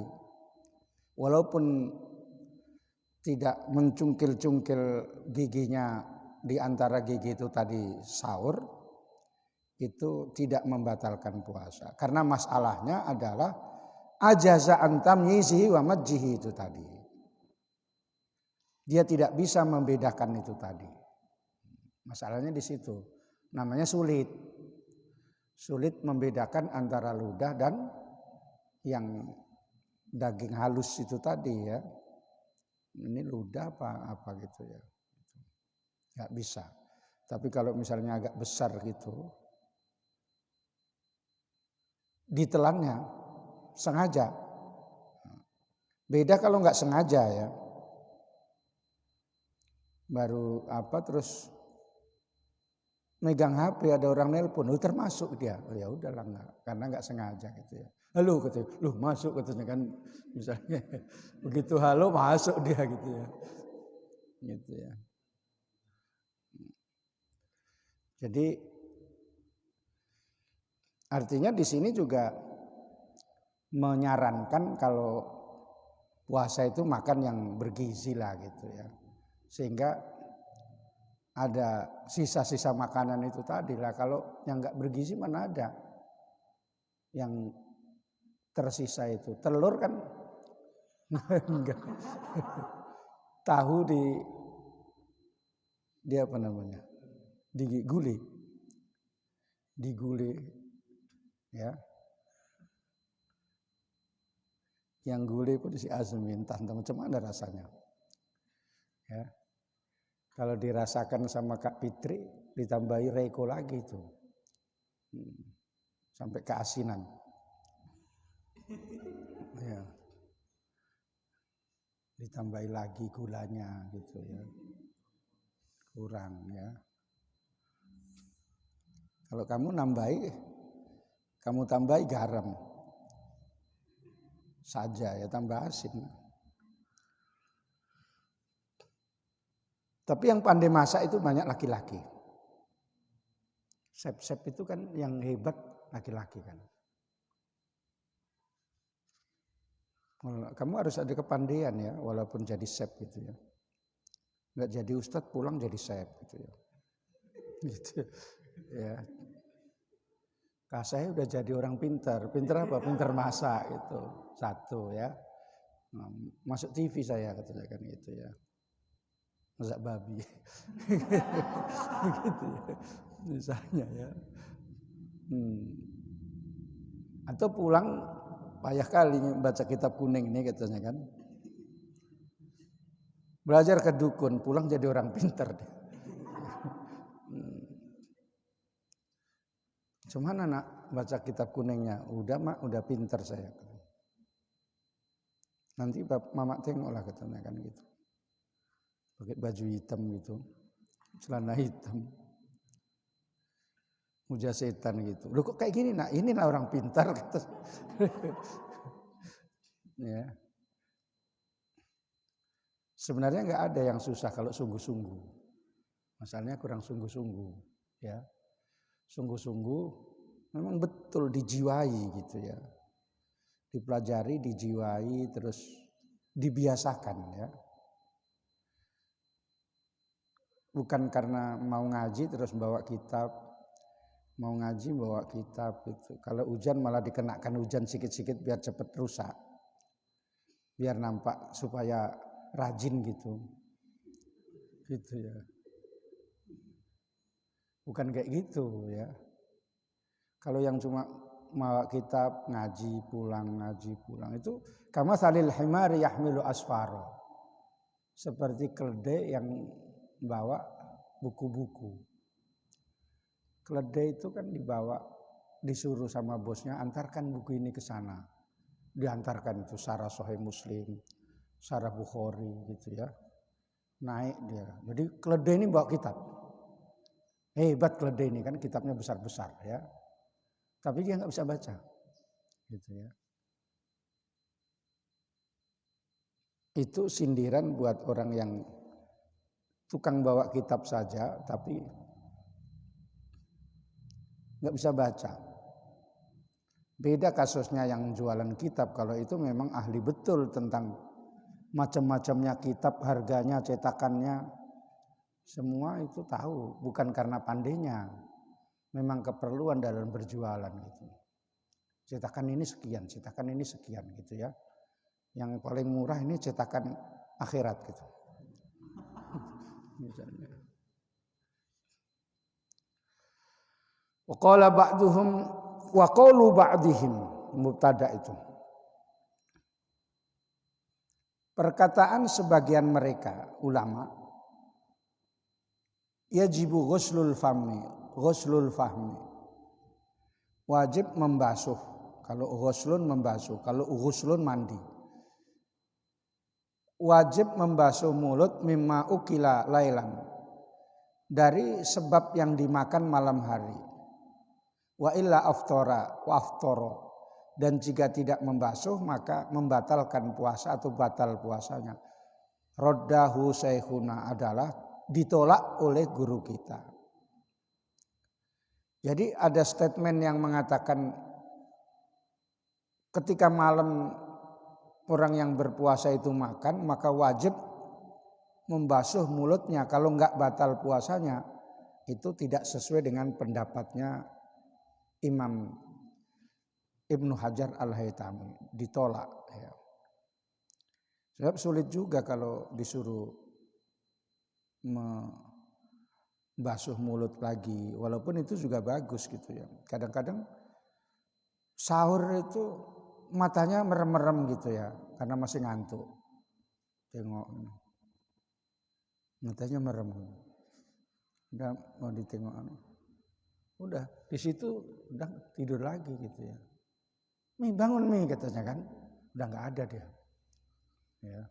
Walaupun tidak mencungkil-cungkil giginya di antara gigi itu tadi sahur, itu tidak membatalkan puasa. Karena masalahnya adalah ajaza an tamyizihi wa majjihi itu tadi. Dia tidak bisa membedakan itu tadi. Masalahnya di situ. Namanya sulit. Sulit membedakan antara ludah dan yang daging halus itu tadi ya. Ini ludah apa gitu ya. Nggak bisa. Tapi kalau misalnya agak besar gitu, ditelannya sengaja. Beda kalau nggak sengaja ya. Baru terus megang HP, ada orang nelpon, termasuk dia. Ya udahlah enggak, karena nggak sengaja gitu ya. Halo katanya, masuk katanya kan, misalnya begitu halo masuk dia gitu ya. Gitu ya. Jadi artinya di sini juga menyarankan kalau puasa itu makan yang bergizi lah gitu ya. Sehingga ada sisa-sisa makanan itu tadi lah. Kalau yang nggak bergizi mana ada yang tersisa itu. Telur kan enggak. Tahu di apa namanya? Diguli ya. Yang gulai pun si azumin, entah macam mana rasanya. Ya. Kalau dirasakan sama Kak Fitri, ditambahi reko lagi itu. Sampai keasinan. Ya. Ditambahi lagi gulanya gitu ya. Kurang ya. Kalau kamu tambahi garam saja ya, tambah asin. Tapi yang pandai masak itu banyak laki-laki. Chef itu kan yang hebat laki-laki kan. Kamu harus ada kepandaian ya, walaupun jadi chef gitu ya. Nggak jadi ustadz pulang jadi chef gitu ya. Gitu ya. Saya udah jadi orang pintar. Pintar apa? Pintar masak itu. Satu ya. Masuk TV saya katanya kan gitu ya. Masak babi. Gitu ya. Misalnya ya. Atau pulang payah kali baca kitab kuning ini katanya kan. Belajar ke dukun, pulang jadi orang pintar. Cuman anak baca kitab kuningnya, udah pintar saya. Nanti mama tengoklah katanya kan gitu. Pakai baju hitam gitu, celana hitam, muja setan gitu. Loh kok kayak gini nak? Inilah orang pintar kata. Ya. Sebenarnya nggak ada yang susah kalau sungguh-sungguh. Masalahnya kurang sungguh-sungguh, ya. Sungguh-sungguh memang betul dijiwai gitu ya. Dipelajari, dijiwai, terus dibiasakan ya. Bukan karena mau ngaji terus bawa kitab, mau ngaji bawa kitab gitu. Kalau hujan malah dikenakan hujan sikit-sikit biar cepat rusak. Biar nampak supaya rajin gitu. Gitu ya. Bukan kayak gitu ya. Kalau yang cuma bawa kitab ngaji pulang itu kama salil himari yahmilu asfaro. Seperti keledai yang bawa buku-buku. Keledai itu kan disuruh sama bosnya antarkan buku ini ke sana. Diantarkan itu Syarah Sahih Muslim, Syarah Bukhari gitu ya. Naik dia. Jadi keledai ini bawa kitab. Hebat keledai ini kan kitabnya besar-besar ya. Tapi dia nggak bisa baca. Gitu ya. Itu sindiran buat orang yang tukang bawa kitab saja tapi nggak bisa baca. Beda kasusnya yang jualan kitab, kalau itu memang ahli betul tentang macam-macamnya kitab, harganya, cetakannya, semua itu tahu, bukan karena pandainya, memang keperluan dalam berjualan gitu. Cetakan ini sekian gitu ya. Yang paling murah ini cetakan akhirat gitu. Misalnya. Wa qala ba'duhum wa qaulu ba'dihim, mubtada itu. Perkataan sebagian mereka ulama, yajibu ghuslul fahmi. Wajib membasuh. Kalau ghuslun membasuh, kalau ghuslun mandi. Wajib membasuh mulut mimma ukila lailan. Dari sebab yang dimakan malam hari. Wa illa aftara wa aftara. Dan jika tidak membasuh maka membatalkan puasa atau batal puasanya. Roddahu syekhuna adalah ditolak oleh guru kita. Jadi ada statement yang mengatakan ketika malam orang yang berpuasa itu makan maka wajib membasuh mulutnya, kalau enggak batal puasanya. Itu tidak sesuai dengan pendapatnya Imam Ibnu Hajar Al-Haytami, ditolak ya. Sebab sulit juga kalau disuruh membasuh mulut lagi, walaupun itu juga bagus gitu ya. Kadang-kadang sahur itu matanya merem-merem gitu ya, karena masih ngantuk. Tengok matanya merem. Udah mau ditengok, udah di situ udah tidur lagi gitu ya. Mi bangun mi katanya kan, udah nggak ada dia, ya,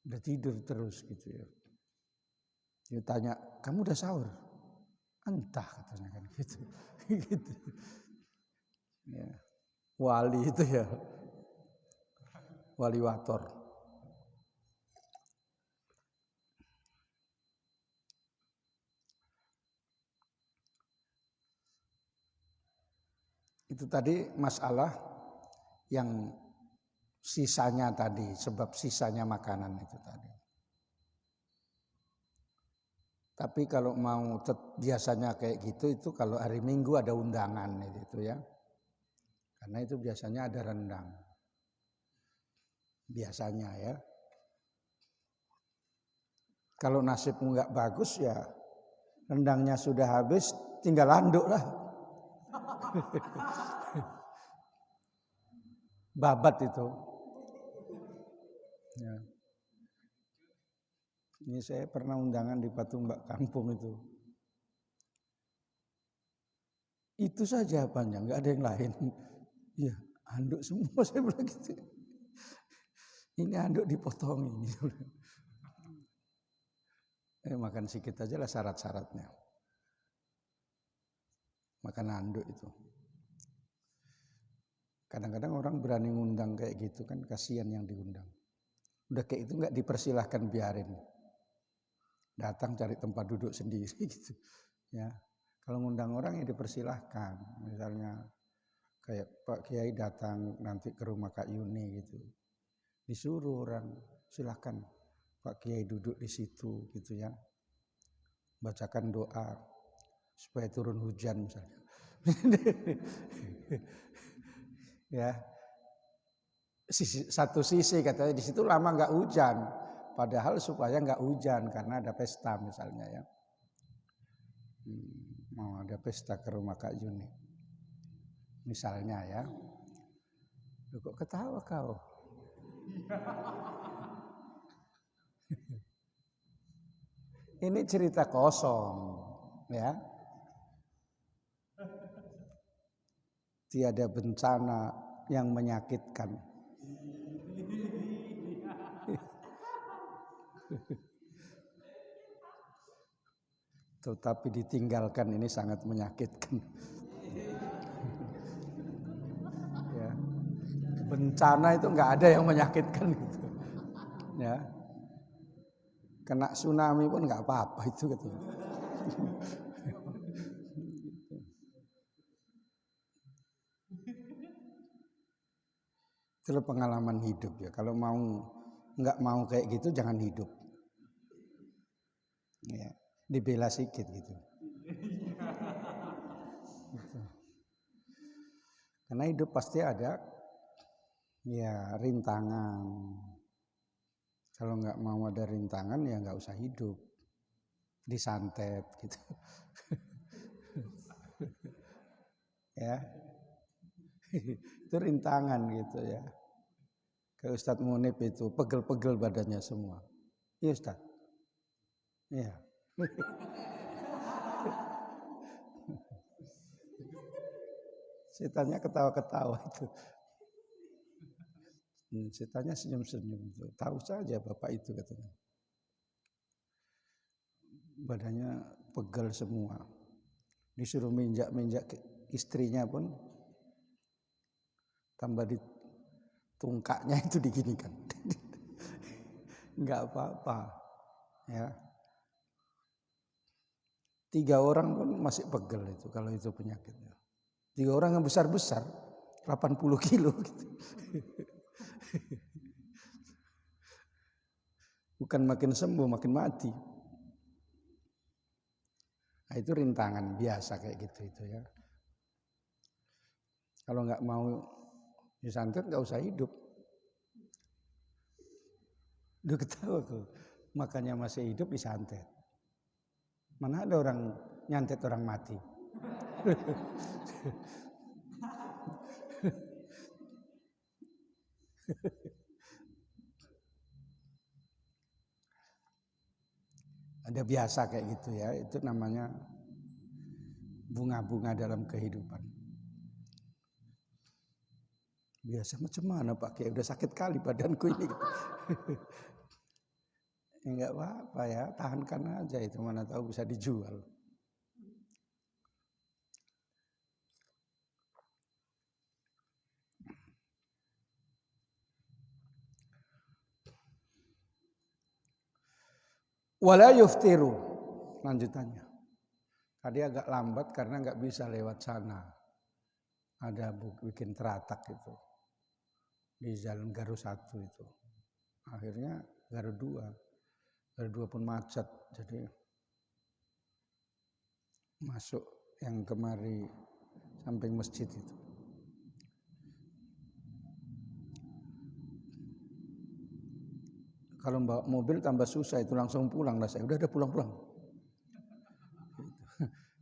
udah tidur terus gitu ya. Dia tanya, kamu udah sahur? Entah katanya kan gitu, gitu. Ya. Wali itu ya, wali wator. Itu tadi masalah yang sisanya tadi, sebab sisanya makanan itu tadi. Tapi kalau mau biasanya kayak gitu, itu kalau hari Minggu ada undangan itu ya. Karena itu biasanya ada rendang. Biasanya ya. Kalau nasibmu nggak bagus ya rendangnya sudah habis, tinggal anduk lah. Babat itu. Ya. Ini saya pernah undangan di Patumbak Kampung itu. Itu saja apanya, nggak ada yang lain. Ya, anduk semua saya bilang gitu. Ini anduk dipotong ini. Makan sedikit aja lah syarat-syaratnya. Makan anduk itu. Kadang-kadang orang berani ngundang kayak gitu kan, kasihan yang diundang. Udah kayak itu nggak dipersilahkan, biarin. Datang cari tempat duduk sendiri gitu. Ya, kalau ngundang orang ya dipersilahkan. Misalnya kayak Pak Kiai datang nanti ke rumah Kak Yuni gitu, disuruh orang silahkan Pak Kiai duduk di situ gitu ya, bacakan doa supaya turun hujan misalnya. Ya, satu sisi katanya di situ lama nggak hujan, padahal supaya nggak hujan karena ada pesta misalnya ya. Mau ada pesta ke rumah Kak Yuni misalnya ya. Loh, kok ketawa kau? Ini cerita kosong ya. Tiada bencana yang menyakitkan. Tetapi ditinggalkan ini sangat menyakitkan. Ya. Bencana itu nggak ada yang menyakitkan gitu. Ya. Kena tsunami pun nggak apa-apa itu gitu. Itu pengalaman hidup ya. Kalau nggak mau kayak gitu jangan hidup. Ya, dibela sedikit gitu. Gitu. Karena hidup pasti ada ya rintangan. Kalau nggak mau ada rintangan ya nggak usah hidup. Disantet gitu. Ya. Itu rintangan gitu ya. Ke Ustadz Munib itu pegel-pegel badannya semua. Iya Ustadz. Iya. Setannya ketawa-ketawa itu. Setannya senyum-senyum itu. Tahu saja bapak itu katanya. Badannya pegel semua. Disuruh minjak-minjak istrinya pun tambah di tungkaknya itu diginikan. Enggak apa-apa. Ya. 3 orang pun masih pegel itu kalau itu penyakitnya. 3 orang yang besar-besar 80 kilo gitu. Bukan makin sembuh makin mati. Nah, itu rintangan biasa kayak gitu itu ya. Kalau nggak mau disantet nggak usah hidup. Udah ketawa tuh, makanya masih hidup disantet. Mana ada orang nyantet orang mati. Ada biasa kayak gitu ya, itu namanya bunga-bunga dalam kehidupan. Biasa macam mana Pak Kiai, udah sakit kali badanku ini. Ya enggak apa-apa ya, tahankan aja itu, mana tahu bisa dijual. Wala yuftiru, lanjutannya. Tadi agak lambat karena nggak bisa lewat sana. ada bikin teratak itu di Jalan Garu 1 itu. Akhirnya Garu 2 pun macet, jadi masuk yang kemari samping masjid itu. Kalau bawa mobil tambah susah, itu langsung pulang lah saya. Udah ada pulang-pulang. Gitu.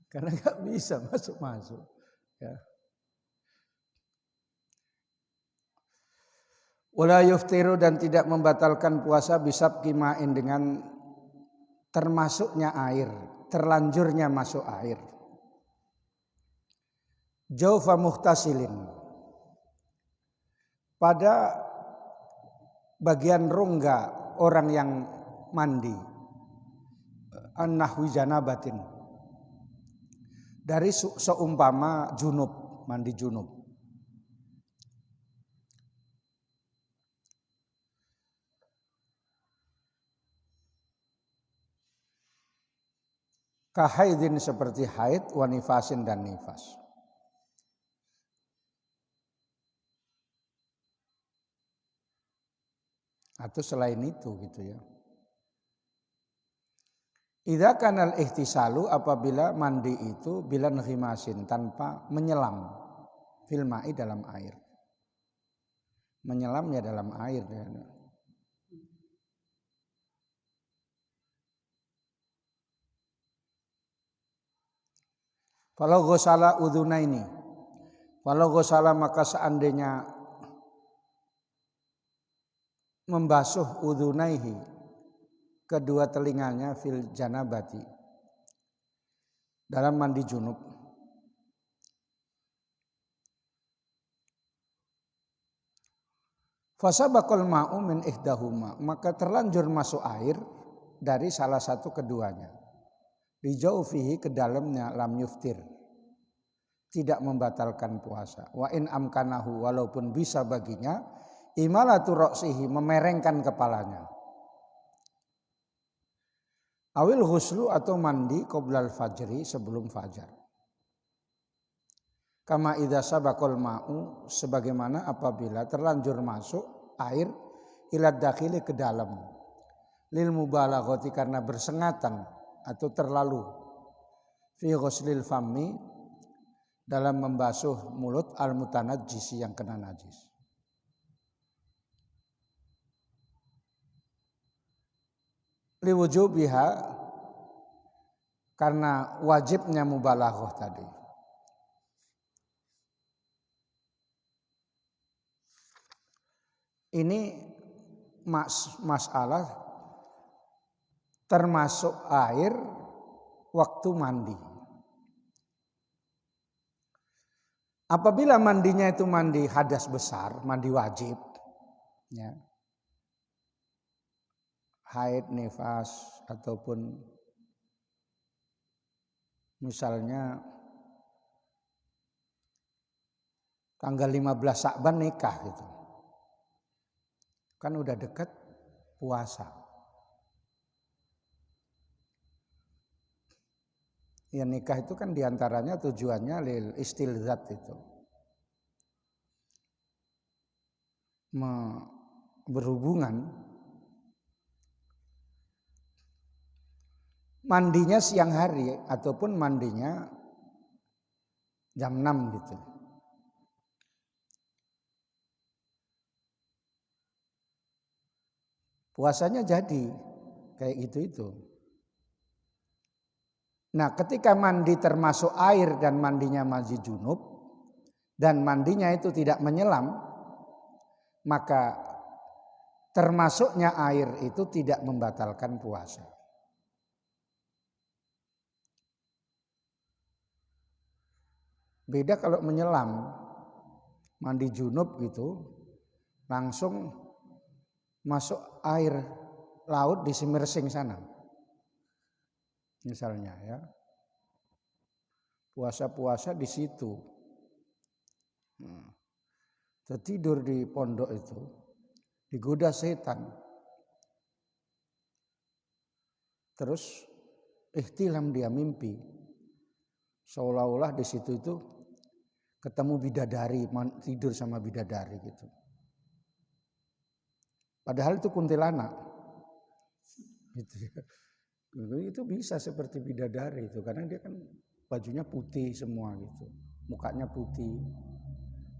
Karena nggak bisa masuk-masuk. Ya. Wala yuftiru, dan tidak membatalkan puasa bisab kimain dengan termasuknya air, terlanjurnya masuk air. Jaufa muhtasilin, pada bagian rongga orang yang mandi, an-nahwi janabatin, dari seumpama junub, mandi junub. Kahaidin, seperti haid, wa nifasin, dan nifas. Atau selain itu gitu ya. Idza kanal ihtisalu, apabila mandi itu bila nghimasin, tanpa menyelam, fil ma'i, dalam air. Menyelamnya dalam air ya. Kalau ghusala udhunaini, kalau ghusala, maka seandainya membasuh udhunaihi, kedua telinganya, fil janabati, dalam mandi junub, fasabaqal ma'u min ihdahuma, maka terlanjur masuk air dari salah satu keduanya. Dijaufihi, ke dalamnya, lam yuftir, tidak membatalkan puasa. Wa in amkanahu, walaupun bisa baginya, imalatu ra'sihi, memerengkan kepalanya. Awil ghuslu, atau mandi qoblal fajri, sebelum fajar. Kama idza sabaqal ma'u, sebagaimana apabila terlanjur masuk air, ilad dakhili, ke dalam, lil mubalaghati, karena bersengatan atau terlalu, fi ghuslil fammi, dalam membasuh mulut, al mutanajjisi, yang kena najis. Liwujubiha, karena wajibnya mubalaghah tadi. Ini masalah termasuk air waktu mandi. Apabila mandinya itu mandi hadas besar, mandi wajib, ya, haid, nifas, ataupun misalnya tanggal 15 Sya'ban nikah gitu, kan udah dekat puasa. Ya, nikah itu kan diantaranya tujuannya lil istilzat, itu berhubungan. Mandinya siang hari ataupun mandinya jam 6 gitu. Puasanya jadi kayak gitu. Nah, ketika mandi termasuk air dan mandinya mandi junub, dan mandinya itu tidak menyelam, maka termasuknya air itu tidak membatalkan puasa. Beda kalau menyelam, mandi junub gitu, langsung masuk air laut di Semersing sana. Misalnya ya, puasa-puasa di situ, tertidur di pondok itu, digoda setan, terus ihtilam, dia mimpi, seolah-olah di situ itu ketemu bidadari, tidur sama bidadari gitu. Padahal itu kuntilanak. Gitu ya. Itu bisa seperti bidadari itu karena dia kan bajunya putih semua gitu. Mukanya putih.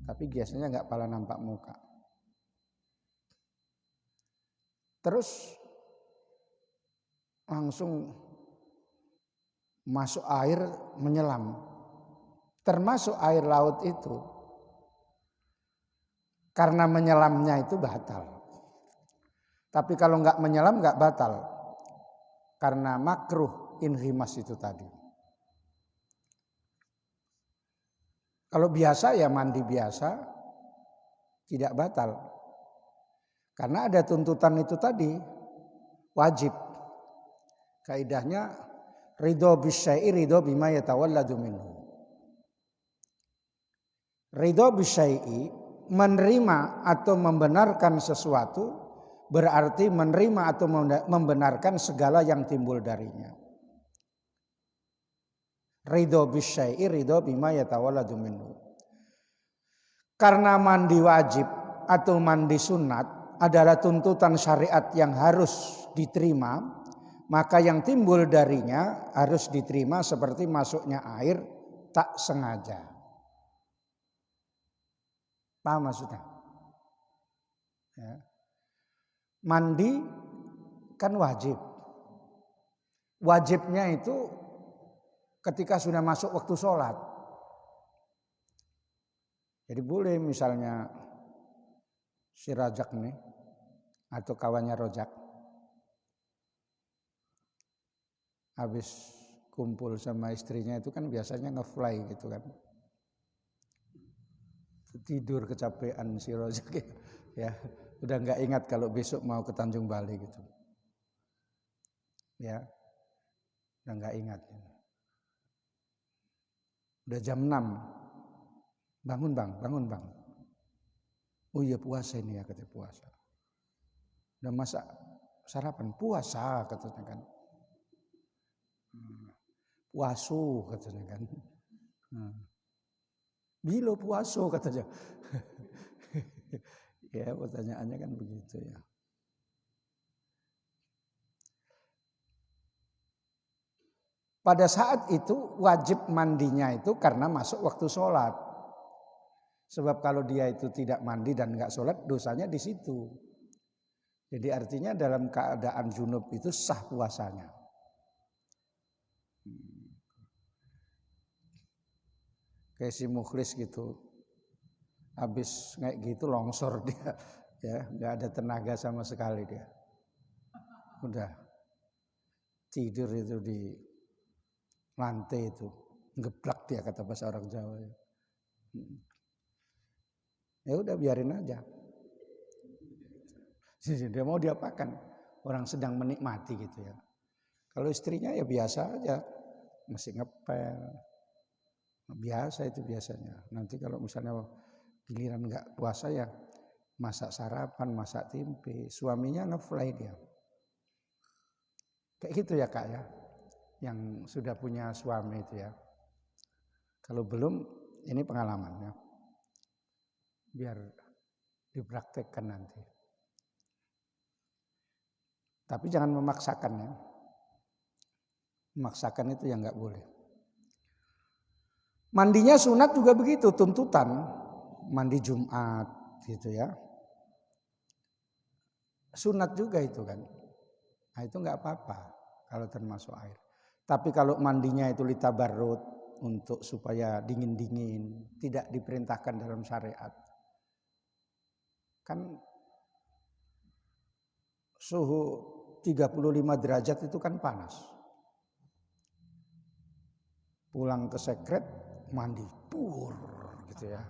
Tapi biasanya enggak pala nampak muka. Terus langsung masuk air menyelam. Termasuk air laut itu. Karena menyelamnya itu batal. Tapi kalau enggak menyelam enggak batal. Karena makruh inhimas itu tadi. Kalau biasa ya mandi biasa tidak batal. Karena ada tuntutan itu tadi wajib. Kaidahnya ridho bisyai'i ridho bima yatawalladu minhu. Ridho bisyai'i menerima atau membenarkan sesuatu berarti menerima atau membenarkan segala yang timbul darinya. Ridho bisyai'i ridho bima yatawalladu minhu. Karena mandi wajib atau mandi sunat adalah tuntutan syariat yang harus diterima, maka yang timbul darinya harus diterima seperti masuknya air tak sengaja. Paham maksudnya? Ya. Mandi kan wajib. Wajibnya itu ketika sudah masuk waktu sholat. Jadi boleh misalnya si Rajak nih atau kawannya Rojak habis kumpul sama istrinya itu kan biasanya ngefly gitu kan. Tidur kecapean si Rojak ya. Udah nggak ingat kalau besok mau ke Tanjung Bali gitu. Ya. Udah nggak ingat. Udah jam 6. Bangun bang. Oh iya puasa ini ya, katanya puasa. Udah masak sarapan, puasa katanya kan. Puasu katanya kan. Bilo puaso katanya. Ya pertanyaannya kan begitu ya. Pada saat itu wajib mandinya itu karena masuk waktu sholat. Sebab kalau dia itu tidak mandi dan nggak sholat dosanya di situ. Jadi artinya dalam keadaan junub itu sah puasanya. Kayak si Mukhlis gitu. Habis kayak gitu longsor dia, ya nggak ada tenaga sama sekali dia. Udah tidur itu di lantai itu, ngeblak dia kata bahasa orang Jawa. Ya udah biarin aja. Dia mau diapakan? Orang sedang menikmati gitu ya. Kalau istrinya ya biasa aja, masih ngepel. Biasa itu biasanya. Nanti kalau misalnya giliran nggak puasa ya masak sarapan, masak tempe. Suaminya ngefly dia. Kayak gitu ya kak ya. Yang sudah punya suami itu ya. Kalau belum ini pengalamannya. Biar dipraktekkan nanti. Tapi jangan memaksakan ya. Memaksakan itu yang nggak boleh. Mandinya sunat juga begitu, tuntutan. Mandi Jumat gitu ya. Sunat juga itu kan. Nah itu nggak apa-apa kalau termasuk air. Tapi kalau mandinya itu litabarrut untuk supaya dingin-dingin, tidak diperintahkan dalam syariat. Kan suhu 35 derajat itu kan panas. Pulang ke sekret mandi pur gitu ya.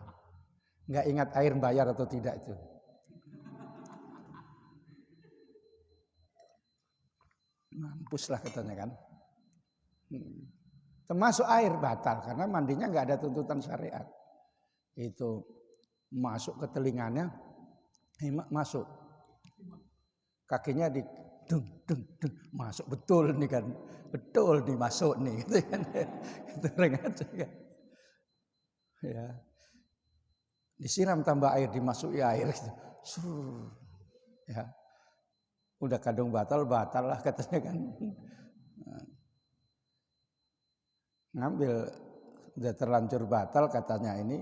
Nggak ingat air bayar atau tidak itu. Mampus lah katanya kan. Termasuk air batal karena mandinya nggak ada tuntutan syariat. Itu masuk ke telinganya, masuk. Kakinya di dung masuk betul nih kan. Betul nih masuk nih gitu kan. Itu aja kan. Ya. disiram tambah air, dimasuki air gitu. Sur, ya. Udah kadung batal lah katanya kan. Ngambil udah terlanjur batal katanya ini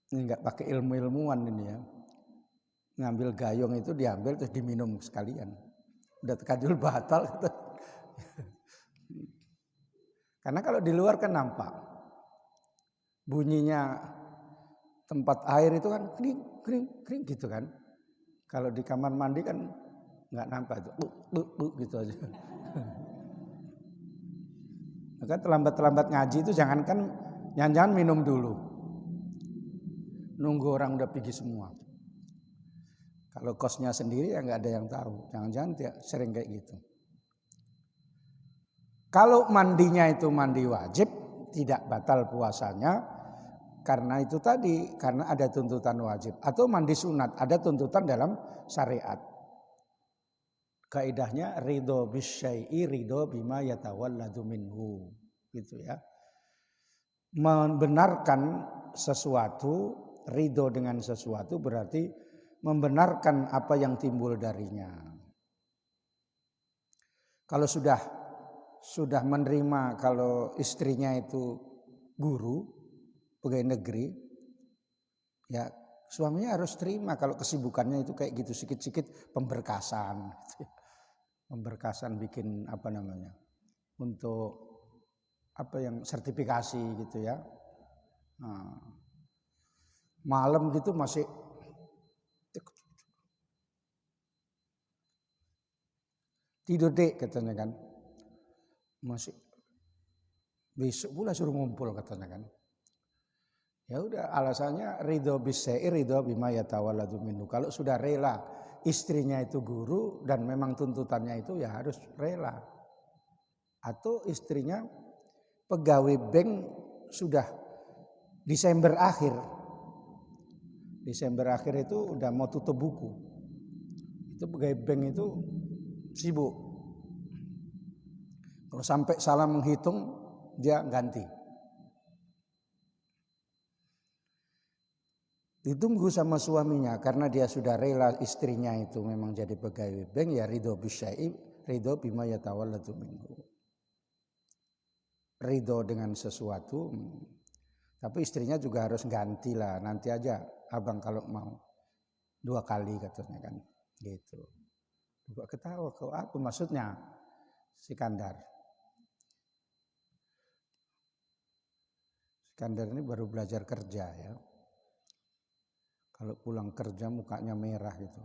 enggak pakai ilmu-ilmuwan ini ya. Ngambil gayung itu diambil terus diminum sekalian. Udah terlanjur batal gitu. Karena kalau di luar kan nampak bunyinya tempat air itu kan kring kring kring gitu kan. Kalau di kamar mandi kan nggak nampak itu, gitu aja. Maka terlambat ngaji itu jangankan minum dulu, nunggu orang udah pergi semua. Kalau kosnya sendiri ya nggak ada yang tahu, jangan-jangan sering kayak gitu. Kalau mandinya itu mandi wajib, tidak batal puasanya, karena itu tadi, karena ada tuntutan wajib. Atau mandi sunat, ada tuntutan dalam syariat. Kaidahnya ridho bisyai'i ridho bima yatawalladu minhu. Gitu ya. Membenarkan sesuatu, ridho dengan sesuatu berarti membenarkan apa yang timbul darinya. Kalau sudah menerima kalau istrinya itu guru, pegawai negeri, ya suaminya harus terima kalau kesibukannya itu kayak gitu, sikit-sikit pemberkasan. Pemberkasan bikin untuk yang sertifikasi gitu ya. Nah, malam gitu masih tidur dek katanya kan. Masih besok pula suruh ngumpul katanya kan. Ya udah alasannya ridho bisyai ridho bima yatawalladu minhu. Kalau sudah rela istrinya itu guru dan memang tuntutannya itu ya harus rela. Atau istrinya pegawai bank sudah Desember akhir itu udah mau tutup buku. Itu pegawai bank itu sibuk. Kalau sampai salah menghitung dia ganti. Ditunggu sama suaminya karena dia sudah rela istrinya itu memang jadi pegawai bank, ya ridho bisyai ridho bima yatawalladu minhu. Ridho dengan sesuatu, tapi istrinya juga harus ganti lah, nanti aja abang kalau mau 2 kali katanya kan gitu. Juga ketawa, kau apa maksudnya Sikandar ini baru belajar kerja ya. Kalau pulang kerja mukanya merah gitu.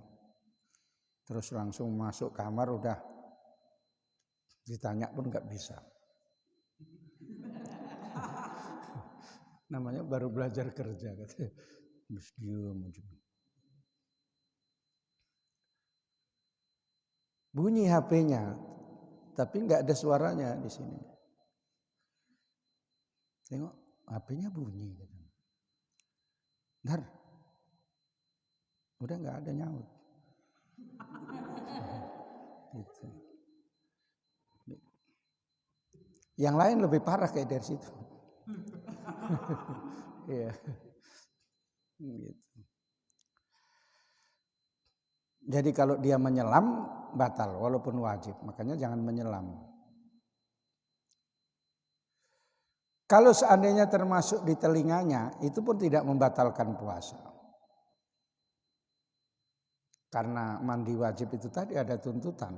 Terus langsung masuk kamar udah ditanya pun gak bisa. Namanya baru belajar kerja katanya. Terus diem aja. Bunyi HP-nya, tapi gak ada suaranya di sini. Tengok HP-nya bunyi. Ntar, udah gak ada nyaut. Gitu. Yang lain lebih parah kayak dari situ. Iya. Gitu. Jadi kalau dia menyelam batal walaupun wajib, makanya jangan menyelam. Kalau seandainya termasuk di telinganya, itu pun tidak membatalkan puasa. Karena mandi wajib itu tadi ada tuntutan.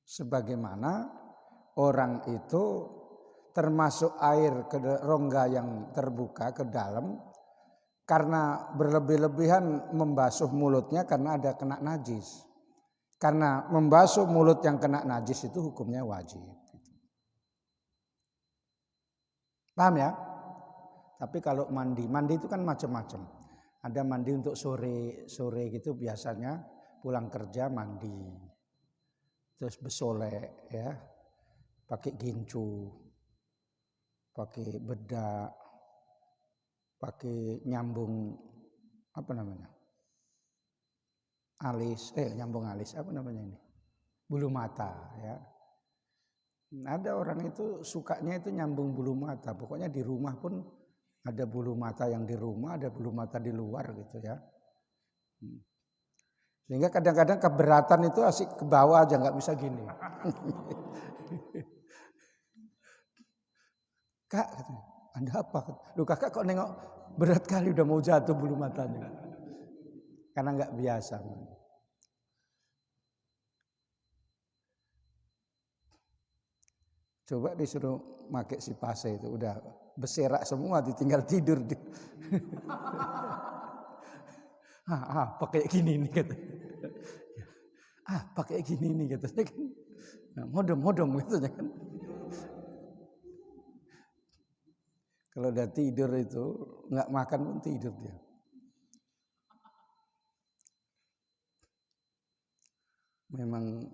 Sebagaimana orang itu termasuk air ke rongga yang terbuka ke dalam karena berlebih-lebihan membasuh mulutnya karena ada kena najis. Karena membasuh mulut yang kena najis itu hukumnya wajib. Paham ya? Tapi kalau mandi itu kan macam-macam. Ada mandi untuk sore gitu biasanya pulang kerja mandi. Terus besolek ya. Pakai gincu. Pakai bedak. Pakai nyambung nyambung alis ini? Bulu mata ya. Ada orang itu sukanya itu nyambung bulu mata. Pokoknya di rumah pun Ada bulu mata yang di rumah, ada bulu mata di luar gitu ya. Sehingga kadang-kadang keberatan itu asik ke bawah aja, nggak bisa gini. Kak, Anda apa? Loh kakak kok nengok berat kali udah mau jatuh bulu matanya. Karena nggak biasa. Coba disuruh pakai si pase itu udah berserak semua, ditinggal tidur. Pakai gini nih kata. Pakai gini nih katanya kan. Nah, modem katanya kan. Kalau udah tidur itu nggak makan pun tidur dia. Memang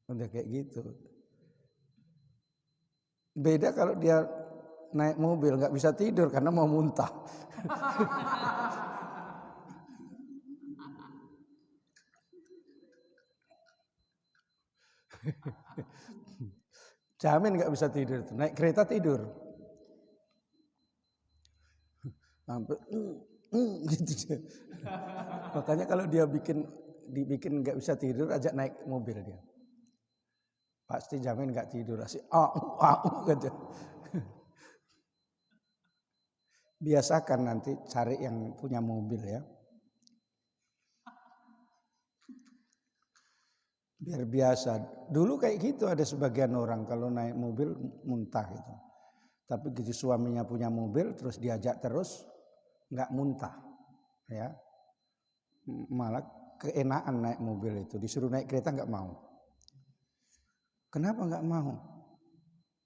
udah kayak gitu. Beda kalau dia naik mobil nggak bisa tidur karena mau muntah. Jamin nggak bisa tidur. Naik kereta tidur. Sampai gitu. Makanya kalau dia dibikin nggak bisa tidur, ajak naik mobil dia. Pasti jamin nggak tidur, asik gitu. Biasakan nanti cari yang punya mobil ya. Biar biasa. Dulu kayak gitu ada sebagian orang kalau naik mobil muntah gitu. Tapi gitu suaminya punya mobil terus diajak terus nggak muntah ya. Malah keenaan naik mobil itu, disuruh naik kereta nggak mau. Kenapa nggak mau?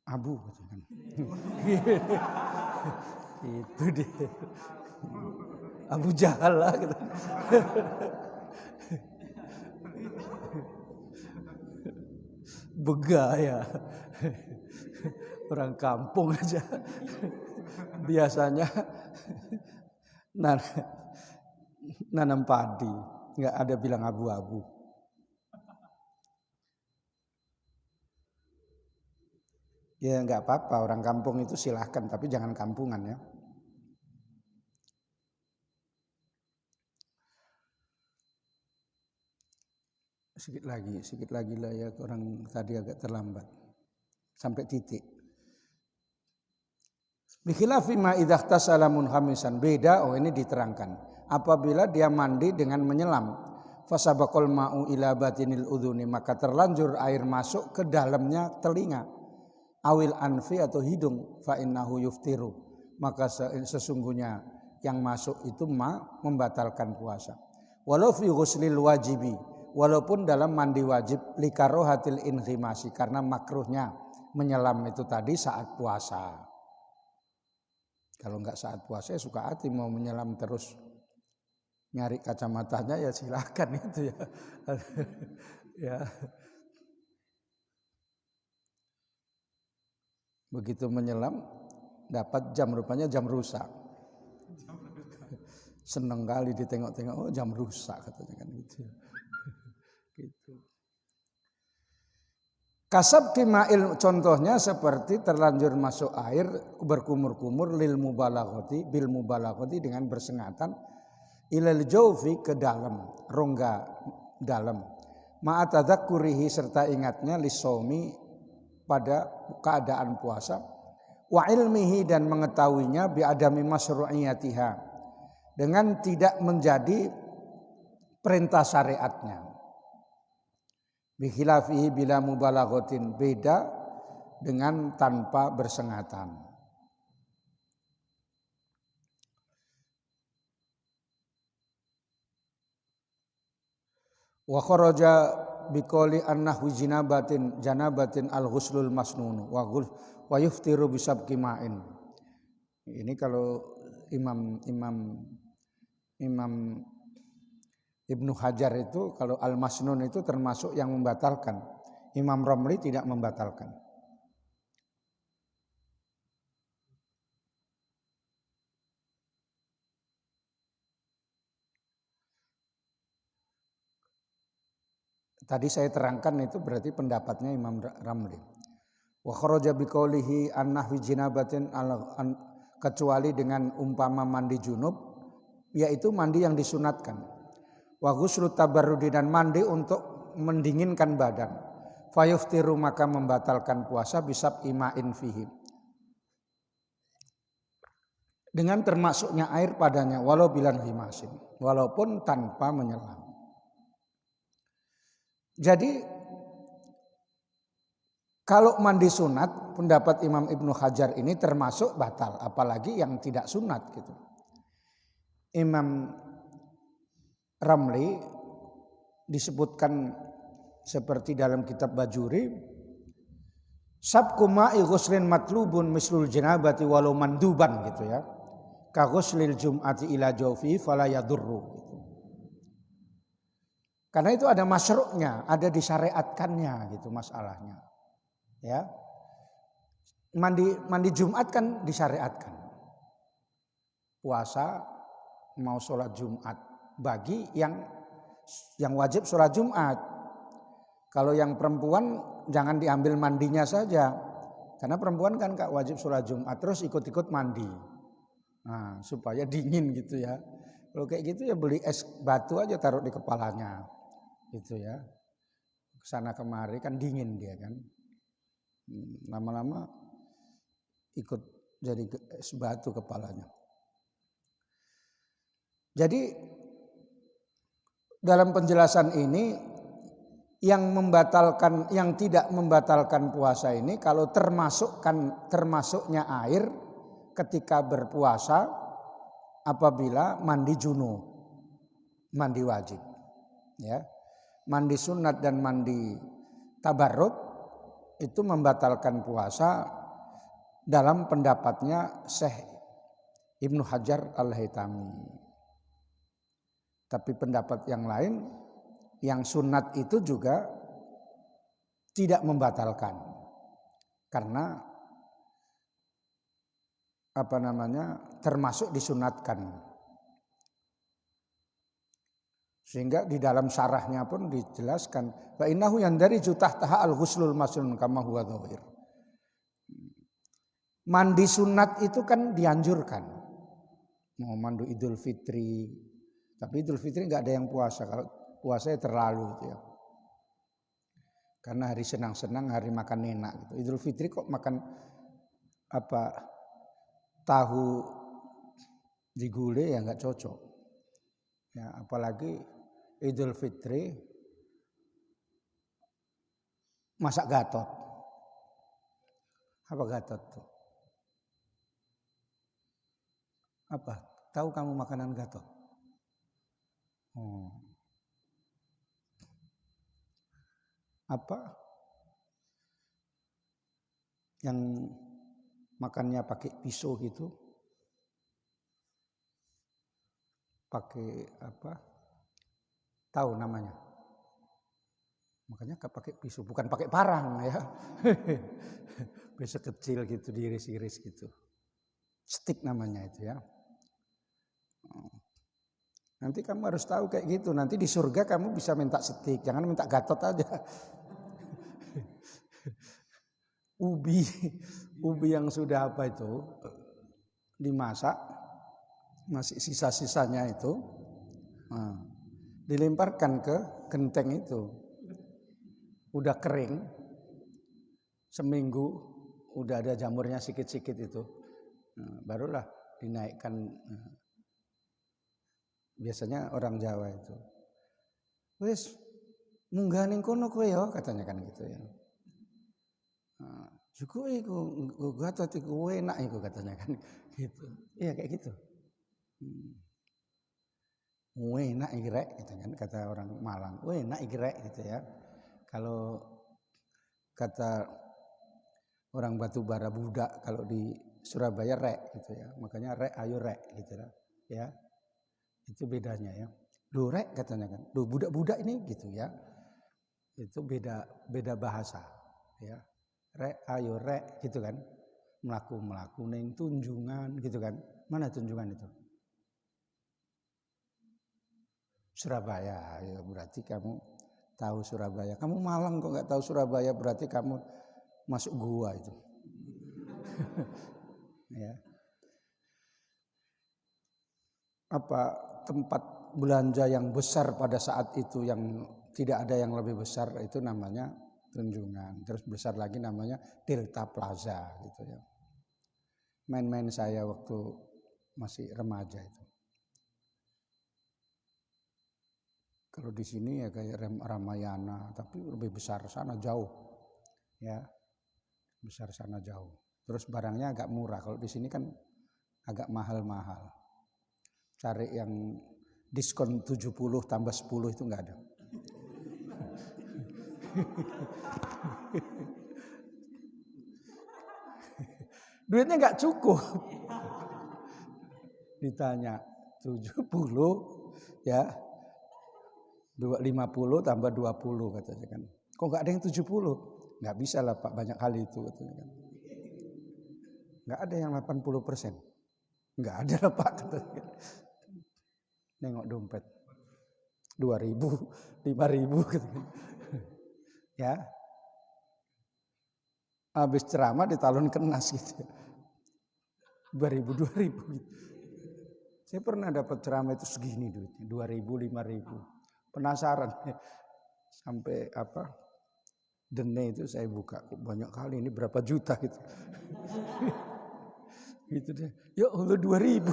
Abu gitu kan. Itu dia. Abu Jahal lah gitu. Bega ya. Orang kampung aja. Biasanya nanam padi, nggak ada bilang abu-abu. Ya nggak apa-apa, orang kampung itu silahkan, tapi jangan kampungan ya. Sedikit lagi lah ya, orang tadi agak terlambat. Sampai titik. Bikhilafi ma idza ihtasala munhamisan, beda ini diterangkan. Apabila dia mandi dengan menyelam, fasabaqal ma'u ila batinil udhuni, maka terlanjur air masuk ke dalamnya telinga. Awil anfi atau hidung, fa innahu yuftiru, maka sesungguhnya yang masuk itu membatalkan puasa. Walau fi ghuslil wajibi, walaupun dalam mandi wajib, likarohatil inhimasi, karena makruhnya menyelam itu tadi saat puasa. Kalau enggak saat puasa ya suka hati mau menyelam terus nyari kacamatanya ya silakan itu ya. Ya. Begitu menyelam dapat jam, rupanya jam rusak. Seneng kali ditengok-tengok, oh jam rusak katanya kan gitu. Gitu. Kasab kimail contohnya seperti terlanjur masuk air berkumur-kumur lil mubalaghati bil mubalaghati dengan bersengatan ilal jawfi ke dalam rongga dalam ma'atadzakurihi serta ingatnya lisaumi pada keadaan puasa wa ilmihi dan mengetahuinya bi adami masyru'iyatiha dengan tidak menjadi perintah syariatnya. Bikhilafihi bila mubalaghatin, beda dengan tanpa bersengatan. Wa kharaja biqoli annahu janabatin al-ghuslul masnun wa yuftiru bisabqi ma'in. Ini kalau Imam Ibnu Hajar itu kalau al-masnun itu termasuk yang membatalkan. Imam Romli tidak membatalkan. Tadi saya terangkan itu berarti pendapatnya Imam Ramli. Wa kharaja biqaulihi an nahwi jinabatin kecuali dengan umpama mandi junub, yaitu mandi yang disunatkan. Wa ghuslu tabarrudi dan mandi untuk mendinginkan badan. Fayuftiru maka membatalkan puasa bisab ima'in fihi. Dengan termasuknya air padanya walau bilan himasin, walaupun tanpa menyelam. Jadi kalau mandi sunat, pendapat Imam Ibnu Hajar ini termasuk batal, apalagi yang tidak sunat gitu. Imam Ramli disebutkan seperti dalam kitab Bajuri, sabku ma'i ghuslin matlubun mislul janabati walau manduban gitu ya. Ka ghuslil jum'ati ila jawfi fala yadurru. Karena itu ada masyru'nya, ada disyariatkannya gitu masalahnya. Ya. Mandi Jumat kan disyariatkan. Puasa mau sholat Jumat bagi yang wajib sholat Jumat. Kalau yang perempuan jangan diambil mandinya saja. Karena perempuan kan gak wajib sholat Jumat terus ikut-ikut mandi. Nah, supaya dingin gitu ya. Kalau kayak gitu ya beli es batu aja taruh di kepalanya. Gitu ya. Kesana kemari kan dingin dia kan. Lama-lama ikut jadi es batu kepalanya. Jadi dalam penjelasan ini yang tidak membatalkan puasa ini kalau termasuknya air ketika berpuasa apabila mandi junub, mandi wajib, ya, mandi sunat dan mandi tabarrud itu membatalkan puasa dalam pendapatnya Syekh Ibnu Hajar Al-Haytami. Tapi pendapat yang lain, yang sunat itu juga tidak membatalkan, karena termasuk disunatkan. Sehingga di dalam syarahnya pun dijelaskan fa innahu yandariju tahtaha al-ghuslul masnun kama huwa dhahir. Mandi sunat itu kan dianjurkan. Mau mandi Idul Fitri, tapi Idul Fitri enggak ada yang puasa. Kalau puasanya terlalu gitu ya. Karena hari senang-senang, hari makan enak gitu. Idul Fitri kok makan tahu digulai ya nggak cocok. Ya, apalagi Idul Fitri masak gatot. Apa gatot tuh? Apa? Tahu kamu makanan gatot? Apa? Yang makannya pakai pisau gitu. Pakai apa? Tahu namanya? Makanya pakai pisau, bukan pakai parang ya. Pisau kecil gitu diiris-iris gitu. Stik namanya itu ya. Nanti kamu harus tahu kayak gitu. Nanti di surga kamu bisa minta stik, jangan minta gatot aja. Ubi yang sudah dimasak, masih sisa-sisanya itu, dilemparkan ke genteng itu. Udah kering, seminggu udah ada jamurnya sikit-sikit itu, barulah dinaikkan. Biasanya orang Jawa itu, wes munggah ning kono kowe ya, katanya kan gitu ya. Syukur iku gatot iku enak iku katanya kan gitu. Iya kayak gitu. Enak iki rek katanya kan, kata orang Malang. Enak iki rek gitu ya. Kalau kata orang Batubara budak, kalau di Surabaya rek gitu ya. Makanya rek ayo rek gitu ya. Itu bedanya ya. Duh rek katanya kan. Duh budak-budak ini gitu ya. Itu beda bahasa ya. Rek ayo rek gitu kan. Melaku neng tunjungan gitu kan. Mana tunjungan itu? Surabaya. Ya berarti kamu tahu Surabaya. Kamu Malang kok nggak tahu Surabaya, berarti kamu masuk gua itu. Ya. Apa tempat belanja yang besar pada saat itu yang tidak ada yang lebih besar itu namanya Tunjungan. Terus besar lagi namanya Delta Plaza gitu ya. Main-main saya waktu masih remaja itu. Kalau di sini ya kayak Ramayana, tapi lebih besar sana jauh. Ya. Besar sana jauh. Terus barangnya agak murah. Kalau di sini kan agak mahal-mahal. Cari yang diskon 70 tambah 10 itu enggak ada. Duitnya enggak cukup. Ditanya 70 ya 50 tambah 20 katanya kan. Kok enggak ada yang 70? Enggak bisa lah Pak, banyak kali itu katanya kan. Enggak ada yang 80%. Enggak ada lah Pak katanya. Nengok dompet 2.000, 5.000 gitu. Ya. Habis ceramah ditalon kenas gitu. 2.000 gitu. Saya pernah dapat ceramah itu segini duitnya, 2.000, 5.000. Penasaran sampai apa? Dene itu saya buka, kok banyak kali ini berapa juta gitu. Gitu deh. Ya Allah 2.000.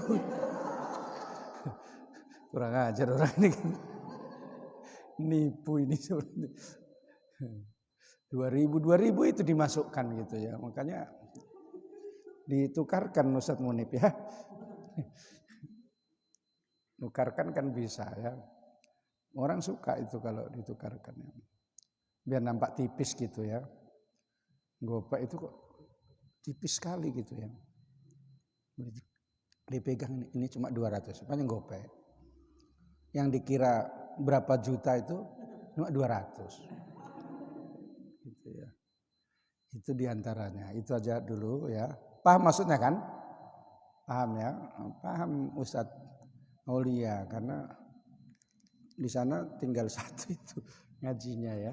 Kurang ajar orang ini. Nipu ini sebenarnya. 2.000 itu dimasukkan gitu ya. Makanya ditukarkan Ustaz Munib ya. Nukarkan kan bisa ya. Orang suka itu kalau ditukarkan ya. Biar nampak tipis gitu ya. Gopek itu kok tipis sekali gitu ya. Dipegang ini cuma 200, sepanjang gopek. Yang dikira berapa juta itu cuma 200. Gitu ya. Itu diantaranya. Itu aja dulu ya. Paham maksudnya kan? Paham ya? Paham Ustadz Aulia karena di sana tinggal satu itu ngajinya ya.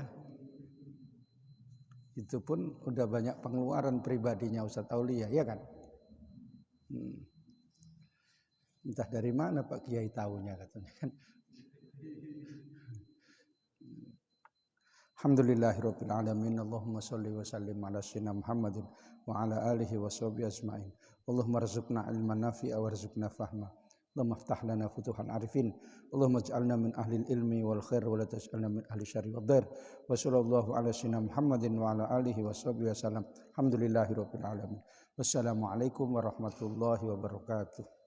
Itu pun udah banyak pengeluaran pribadinya Ustadz Aulia ya kan? Entah dari mana Pak Kiai tahunya katanya kan. Alhamdulillahirabbil alamin. Allahumma shalli wa sallim ala sayyidina Muhammadin wa ala alihi wa sahbihi ajmain. Allahumma rzuqna ilman nafi'a warzuqna fahma. Allahumma iftah lana futuhan arifin. Allahumma ij'alna min ahli ilmi wal khair wa la taj'alna min ahli syarri wad dar. Wa sallallahu ala sayyidina Muhammadin wa ala alihi wa sahbihi wasallam. Alhamdulillahirabbil alamin. Wassalamualaikum warahmatullahi wabarakatuh.